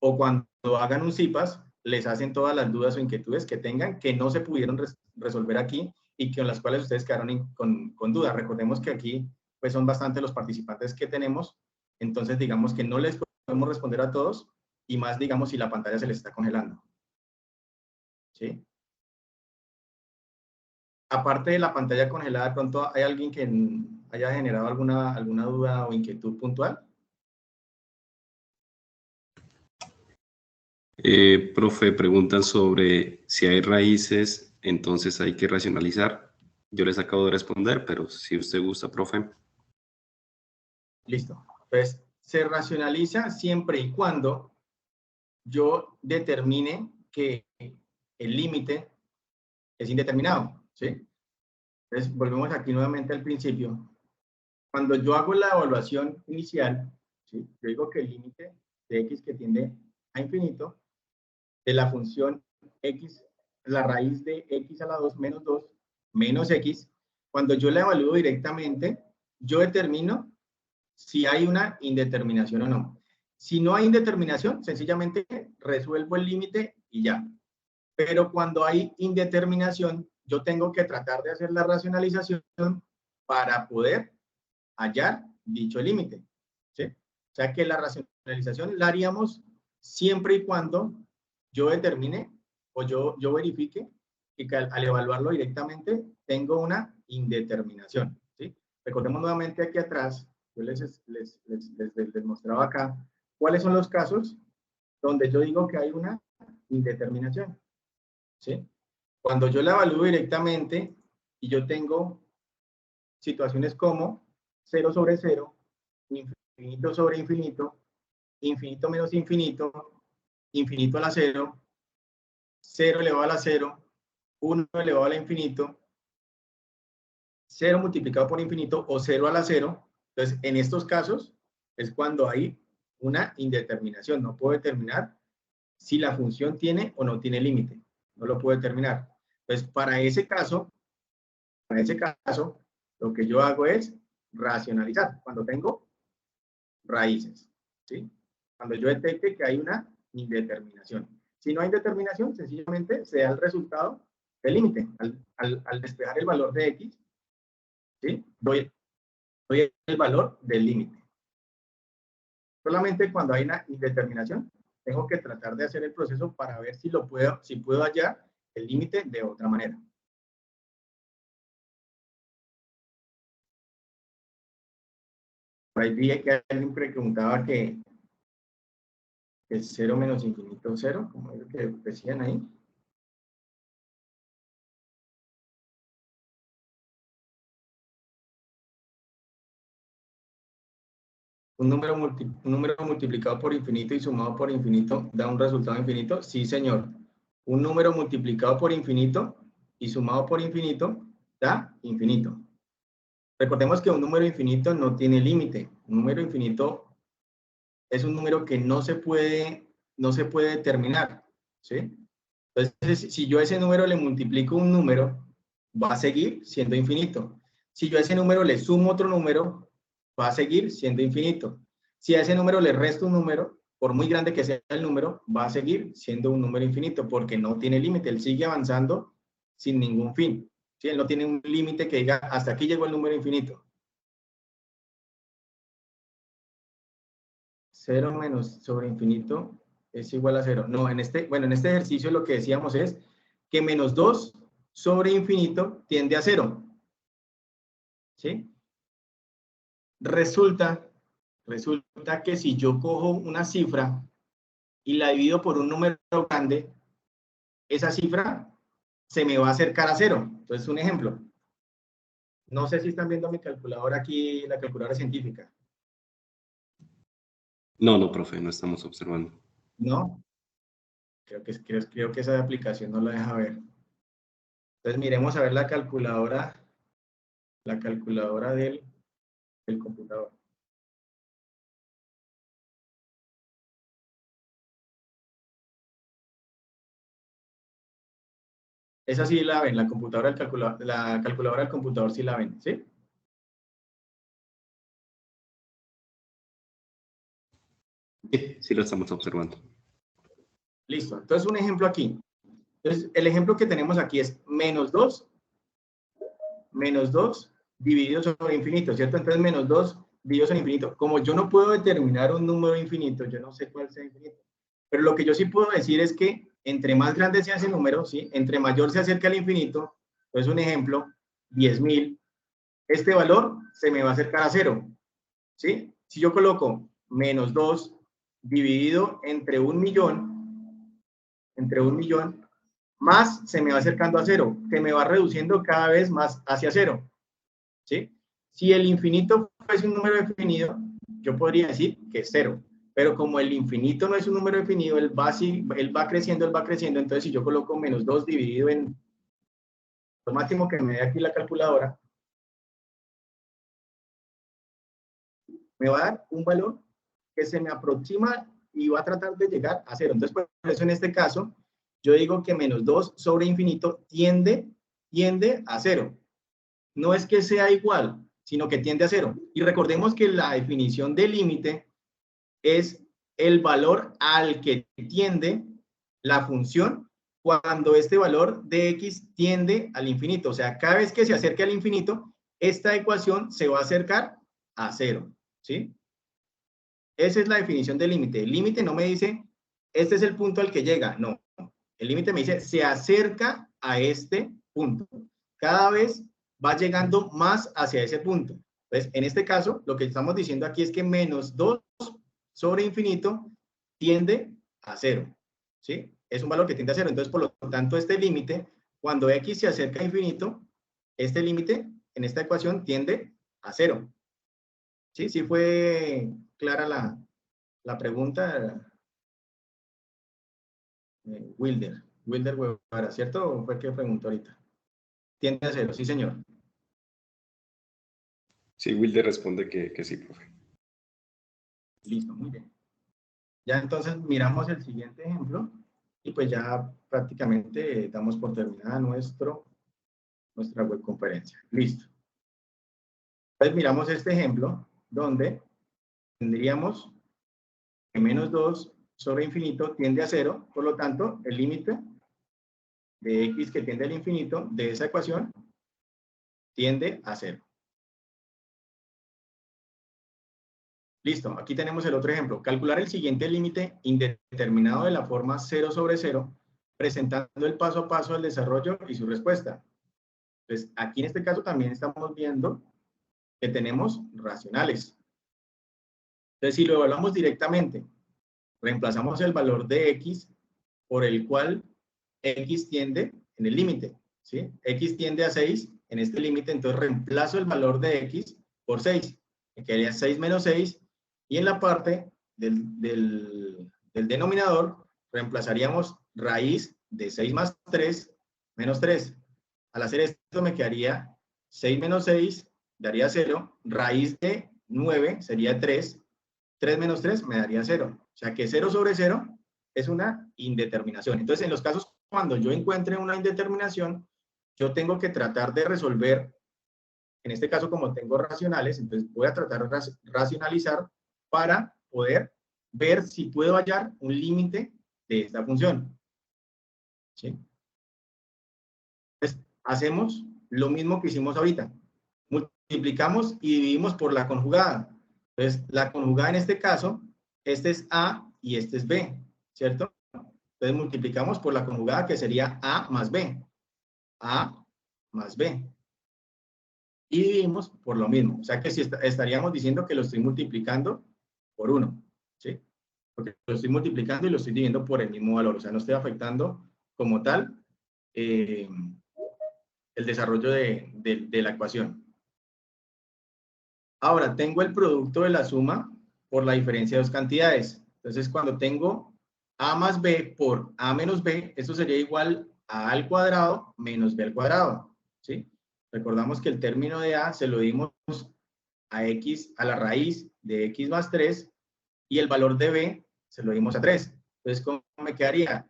o cuando hagan un CIPAS, les hacen todas las dudas o inquietudes que tengan, que no se pudieron resolver aquí y con las cuales ustedes quedaron con dudas. Recordemos que aquí pues son bastantes los participantes que tenemos, entonces digamos que no les podemos responder a todos, y más digamos si la pantalla se les está congelando. ¿Sí? Aparte de la pantalla congelada, de pronto hay alguien que haya generado alguna duda o inquietud puntual. Profe, preguntan sobre si hay raíces, entonces hay que racionalizar. Yo les acabo de responder, pero si usted gusta, profe. Listo. Pues se racionaliza siempre y cuando yo determine que el límite es indeterminado, ¿sí? Entonces, volvemos aquí nuevamente al principio. Cuando yo hago la evaluación inicial, ¿sí? Yo digo que el límite de x que tiende a infinito, de la función x, la raíz de x a la 2 menos 2, menos x, cuando yo la evalúo directamente, yo determino si hay una indeterminación o no. Si no hay indeterminación, sencillamente resuelvo el límite y ya. Pero cuando hay indeterminación, yo tengo que tratar de hacer la racionalización para poder hallar dicho límite, ¿sí? O sea que la racionalización la haríamos siempre y cuando yo determine o yo verifique que al evaluarlo directamente tengo una indeterminación, ¿sí? Recordemos nuevamente aquí atrás, yo les mostraba acá cuáles son los casos donde yo digo que hay una indeterminación, ¿sí? Cuando yo la evalúo directamente y yo tengo situaciones como 0 sobre 0, infinito sobre infinito, infinito menos infinito, infinito a la 0, 0 elevado a la 0, 1 elevado a la infinito, 0 multiplicado por infinito o 0 a la 0. Entonces, en estos casos es cuando hay una indeterminación. No puedo determinar si la función tiene o no tiene límite. No lo puedo determinar. Entonces, para ese caso, lo que yo hago es racionalizar cuando tengo raíces, ¿sí? Cuando yo detecte que hay una indeterminación. Si no hay indeterminación, sencillamente se da el resultado del límite. Al despejar el valor de x, ¿sí? Doy el valor del límite. Solamente cuando hay una indeterminación, tengo que tratar de hacer el proceso para ver si puedo hallar el límite de otra manera. Por ahí vi que alguien preguntaba que es 0 menos infinito 0, como es lo que decían ahí. Un número multiplicado por infinito y sumado por infinito da un resultado infinito. Sí, señor. Un número multiplicado por infinito y sumado por infinito da infinito. Recordemos que un número infinito no tiene límite. Un número infinito es un número que no se puede determinar, ¿sí? Entonces, si yo a ese número le multiplico un número, va a seguir siendo infinito. Si yo a ese número le sumo otro número, va a seguir siendo infinito. Si a ese número le resto un número, por muy grande que sea el número, va a seguir siendo un número infinito porque no tiene límite. Él sigue avanzando sin ningún fin, ¿sí? Él no tiene un límite que diga, hasta aquí llegó el número infinito. 0 menos sobre infinito es igual a 0. No, en este ejercicio lo que decíamos es que menos 2 sobre infinito tiende a 0. ¿Sí? Resulta que si yo cojo una cifra y la divido por un número grande, esa cifra se me va a acercar a 0. Entonces, un ejemplo. No sé si están viendo mi calculadora aquí, la calculadora científica. No, profe, no estamos observando. ¿No? Creo que esa aplicación no la deja ver. Entonces, miremos a ver la calculadora del computador. Esa sí la ven, la calculadora del computador sí la ven, ¿sí? Sí, lo estamos observando. Listo. Entonces, un ejemplo aquí. Entonces, el ejemplo que tenemos aquí es menos 2 dividido sobre infinito, ¿cierto? Entonces, menos 2 dividido sobre infinito. Como yo no puedo determinar un número infinito, yo no sé cuál sea infinito. Pero lo que yo sí puedo decir es que entre más grande sea ese número, ¿sí? Entre mayor se acerca al infinito, entonces un ejemplo, 10.000, este valor se me va a acercar a 0, ¿sí? Si yo coloco menos 2 dividido entre 1.000.000, más se me va acercando a 0, que me va reduciendo cada vez más hacia 0, ¿sí? Si el infinito fuese un número definido, yo podría decir que es 0. Pero como el infinito no es un número definido, él va creciendo, entonces si yo coloco menos 2 dividido en lo máximo que me dé aquí la calculadora, me va a dar un valor que se me aproxima y va a tratar de llegar a 0. Entonces, por eso en este caso, yo digo que menos 2 sobre infinito tiende a 0. No es que sea igual, sino que tiende a 0. Y recordemos que la definición de límite es el valor al que tiende la función cuando este valor de x tiende al infinito. O sea, cada vez que se acerque al infinito, esta ecuación se va a acercar a 0. ¿Sí? Esa es la definición del límite. El límite no me dice, este es el punto al que llega. No. El límite me dice, se acerca a este punto. Cada vez va llegando más hacia ese punto. Entonces, en este caso, lo que estamos diciendo aquí es que menos 2 sobre infinito tiende a 0. ¿Sí? Es un valor que tiende a 0. Entonces, por lo tanto, este límite, cuando x se acerca a infinito, este límite en esta ecuación tiende a 0. ¿Sí? ¿Sí fue clara la pregunta? Wilder Guevara, ¿cierto? ¿O fue que preguntó ahorita? Tiende a 0, sí, señor. Sí, Wilder responde que sí, profe. Listo, muy bien. Ya entonces miramos el siguiente ejemplo y pues ya prácticamente damos por terminada nuestra webconferencia. Listo. Entonces miramos este ejemplo donde tendríamos que menos 2 sobre infinito tiende a 0, por lo tanto, el límite de x que tiende al infinito de esa ecuación tiende a 0. Listo, aquí tenemos el otro ejemplo. Calcular el siguiente límite indeterminado de la forma 0 sobre 0, presentando el paso a paso del desarrollo y su respuesta. Pues aquí en este caso también estamos viendo que tenemos racionales. Entonces, si lo evaluamos directamente, reemplazamos el valor de x por el cual x tiende en el límite, ¿sí? X tiende a 6 en este límite, entonces reemplazo el valor de x por 6. Me quedaría 6 menos 6, y en la parte del denominador reemplazaríamos raíz de 6 más 3 menos 3. Al hacer esto me quedaría 6 menos 6 daría 0, raíz de 9 sería 3, 3 menos 3 me daría 0. O sea que 0 sobre 0 es una indeterminación. Entonces, en los casos cuando yo encuentre una indeterminación, yo tengo que tratar de resolver, en este caso como tengo racionales, entonces voy a tratar de racionalizar para poder ver si puedo hallar un límite de esta función. ¿Sí? Entonces, hacemos lo mismo que hicimos ahorita. Multiplicamos y dividimos por la conjugada. Entonces, la conjugada en este caso, este es A y este es B, ¿cierto? Entonces, multiplicamos por la conjugada que sería A más B. A más B. Y dividimos por lo mismo. O sea que si estaríamos diciendo que lo estoy multiplicando por 1, ¿sí? Porque lo estoy multiplicando y lo estoy dividiendo por el mismo valor. O sea, no estoy afectando como tal el desarrollo de la ecuación. Ahora, tengo el producto de la suma por la diferencia de dos cantidades. Entonces, cuando tengo a más b por a menos b, esto sería igual a al cuadrado menos b al cuadrado, ¿sí? Recordamos que el término de a se lo dimos a x, a la raíz de x más 3, y el valor de b se lo dimos a 3. Entonces, ¿cómo me quedaría?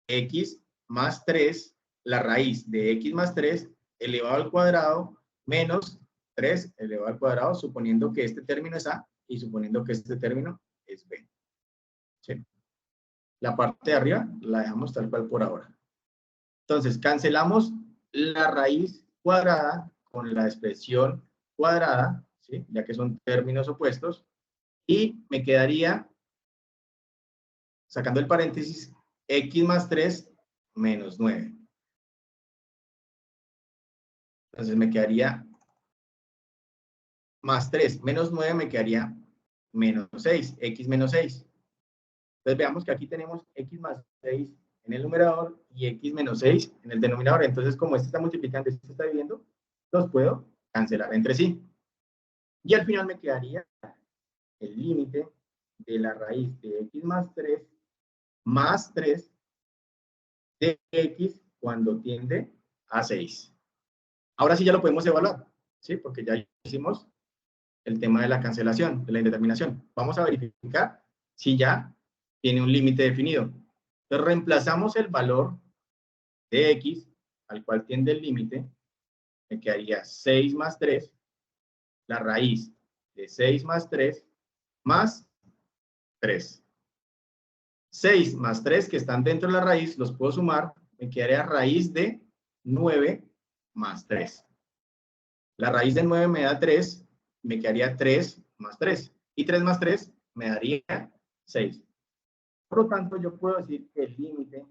X más 3, la raíz de x más 3 elevado al cuadrado menos 3 elevado al cuadrado, suponiendo que este término es a y suponiendo que este término es b. ¿Sí? La parte de arriba la dejamos tal cual por ahora. Entonces, cancelamos la raíz cuadrada con la expresión cuadrada, ¿sí? Ya que son términos opuestos, y me quedaría, sacando el paréntesis, x más 3 menos 9. Entonces me quedaría más 3 menos 9, me quedaría menos 6, x menos 6. Entonces veamos que aquí tenemos x más 6 en el numerador y x menos 6 en el denominador. Entonces, como este está multiplicando y este está dividiendo, los puedo cancelar entre sí. Y al final me quedaría el límite de la raíz de x más 3 de x cuando tiende a 6. Ahora sí ya lo podemos evaluar, ¿sí? Porque ya hicimos el tema de la cancelación, de la indeterminación. Vamos a verificar si ya tiene un límite definido. Entonces reemplazamos el valor de x al cual tiende el límite, me quedaría 6 más 3, la raíz de 6 más 3, más 3. 6 más 3 que están dentro de la raíz, los puedo sumar, me quedaría raíz de 9 más 3. La raíz de 9 me da 3, me quedaría 3 más 3. Y 3 más 3 me daría 6. Por lo tanto, yo puedo decir que el límite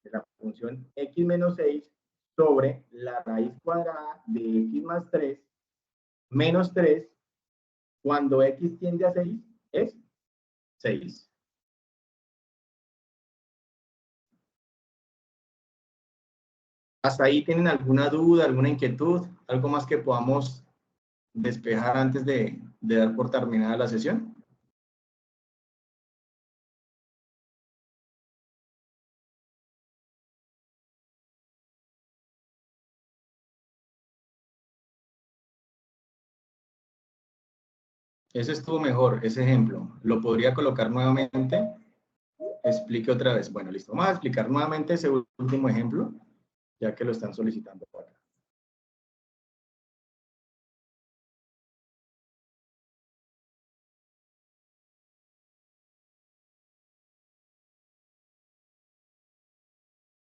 de la función x menos 6 sobre la raíz cuadrada de x más 3 menos 3, cuando x tiende a 6, es 6. ¿Hasta ahí tienen alguna duda, alguna inquietud? ¿Algo más que podamos despejar antes de dar por terminada la sesión? Ese estuvo mejor, ese ejemplo. ¿Lo podría colocar nuevamente? Explique otra vez. Bueno, listo. Vamos a explicar nuevamente ese último ejemplo, ya que lo están solicitando por acá.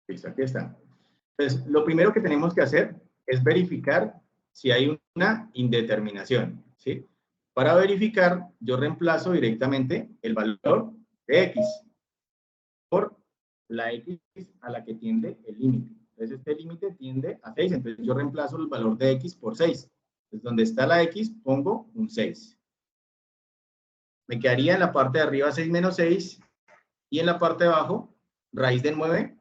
Listo, aquí está. Entonces, lo primero que tenemos que hacer es verificar si hay una indeterminación, ¿sí? Para verificar, yo reemplazo directamente el valor de x por la x a la que tiende el límite. Entonces, este límite tiende a 6, entonces yo reemplazo el valor de x por 6. Entonces, donde está la x, pongo un 6. Me quedaría en la parte de arriba 6 menos 6, y en la parte de abajo, raíz de 9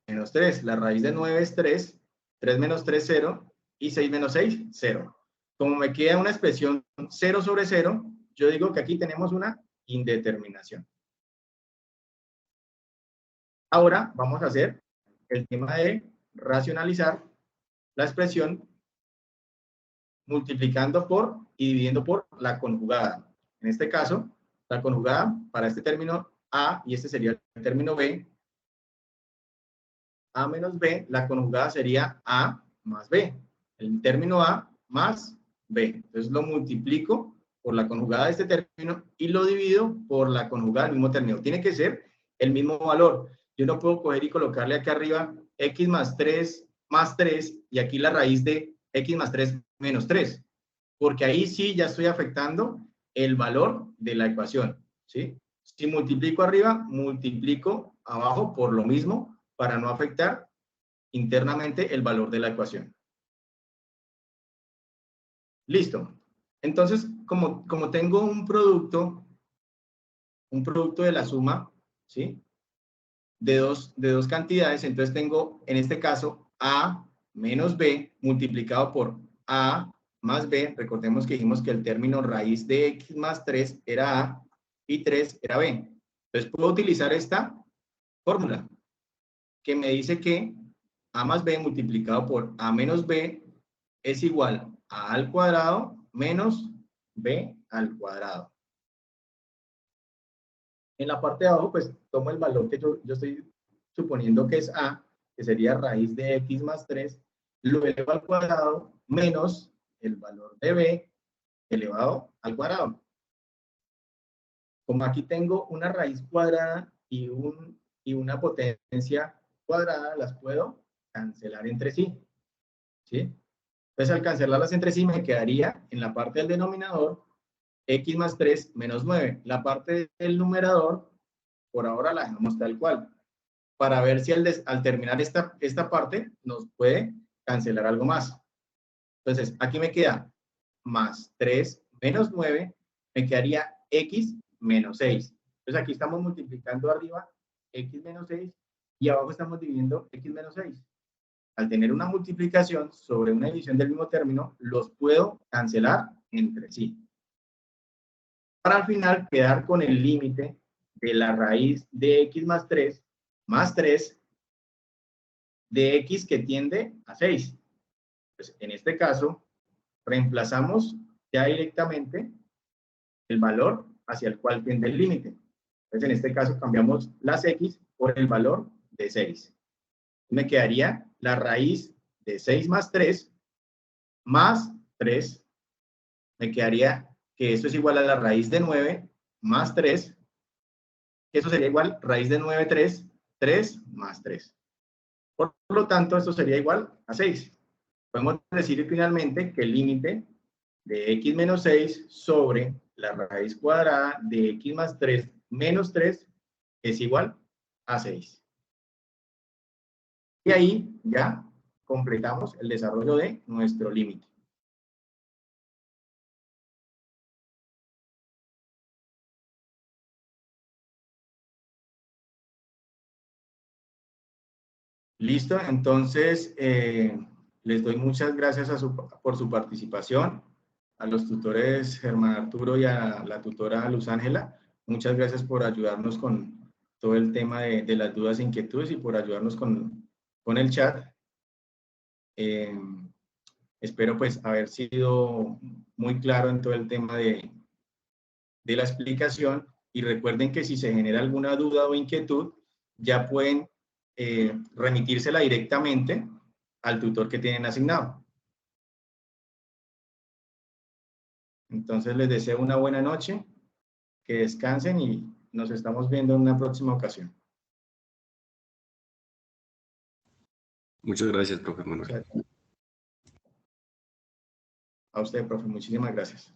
menos 3. La raíz de 9 es 3, 3 menos 3, 0, y 6 menos 6, 0. Como me queda una expresión 0 sobre 0, yo digo que aquí tenemos una indeterminación. Ahora vamos a hacer el tema de racionalizar la expresión multiplicando por y dividiendo por la conjugada. En este caso, la conjugada para este término A, y este sería el término B, A menos B, la conjugada sería A más B. El término A más B. Entonces lo multiplico por la conjugada de este término y lo divido por la conjugada del mismo término. Tiene que ser el mismo valor. Yo no puedo coger y colocarle aquí arriba x más 3 y aquí la raíz de x más 3 menos 3. Porque ahí sí ya estoy afectando el valor de la ecuación, ¿sí? Si multiplico arriba, multiplico abajo por lo mismo para no afectar internamente el valor de la ecuación. Listo. Entonces, como tengo un producto de la suma, ¿sí? De dos cantidades, entonces tengo, en este caso, A menos B multiplicado por A más B. Recordemos que dijimos que el término raíz de X más 3 era A y 3 era B. Entonces, puedo utilizar esta fórmula que me dice que A más B multiplicado por A menos B es igual a al cuadrado menos B al cuadrado. En la parte de abajo, pues tomo el valor que yo estoy suponiendo que es A, que sería raíz de X más 3, lo elevo al cuadrado menos el valor de B elevado al cuadrado. Como aquí tengo una raíz cuadrada y una potencia cuadrada, las puedo cancelar entre sí, ¿sí? Entonces, al cancelarlas entre sí, me quedaría en la parte del denominador x más 3 menos 9. La parte del numerador, por ahora la dejamos tal cual, para ver si al terminar esta parte nos puede cancelar algo más. Entonces, aquí me queda más 3 menos 9, me quedaría x menos 6. Entonces, aquí estamos multiplicando arriba x menos 6 y abajo estamos dividiendo x menos 6. Al tener una multiplicación sobre una división del mismo término, los puedo cancelar entre sí. Para al final quedar con el límite de la raíz de x más 3 de x que tiende a 6. Pues en este caso, reemplazamos ya directamente el valor hacia el cual tiende el límite. Entonces, en este caso, cambiamos las x por el valor de 6. Me quedaría la raíz de 6 más 3, más 3. Me quedaría que esto es igual a la raíz de 9 más 3. Eso sería igual raíz de 9, 3, 3 más 3. Por lo tanto, esto sería igual a 6. Podemos decir finalmente que el límite de x menos 6 sobre la raíz cuadrada de x más 3 menos 3 es igual a 6. Y ahí ya completamos el desarrollo de nuestro límite. Listo, entonces les doy muchas gracias por su participación, a los tutores Germán Arturo y a la tutora Luz Ángela. Muchas gracias por ayudarnos con todo el tema de las dudas e inquietudes y por ayudarnos con el chat. Espero pues haber sido muy claro en todo el tema de la explicación, y recuerden que si se genera alguna duda o inquietud, ya pueden remitírsela directamente al tutor que tienen asignado. Entonces les deseo una buena noche, que descansen y nos estamos viendo en una próxima ocasión. Muchas gracias, profe Manuel. A usted, profe, muchísimas gracias.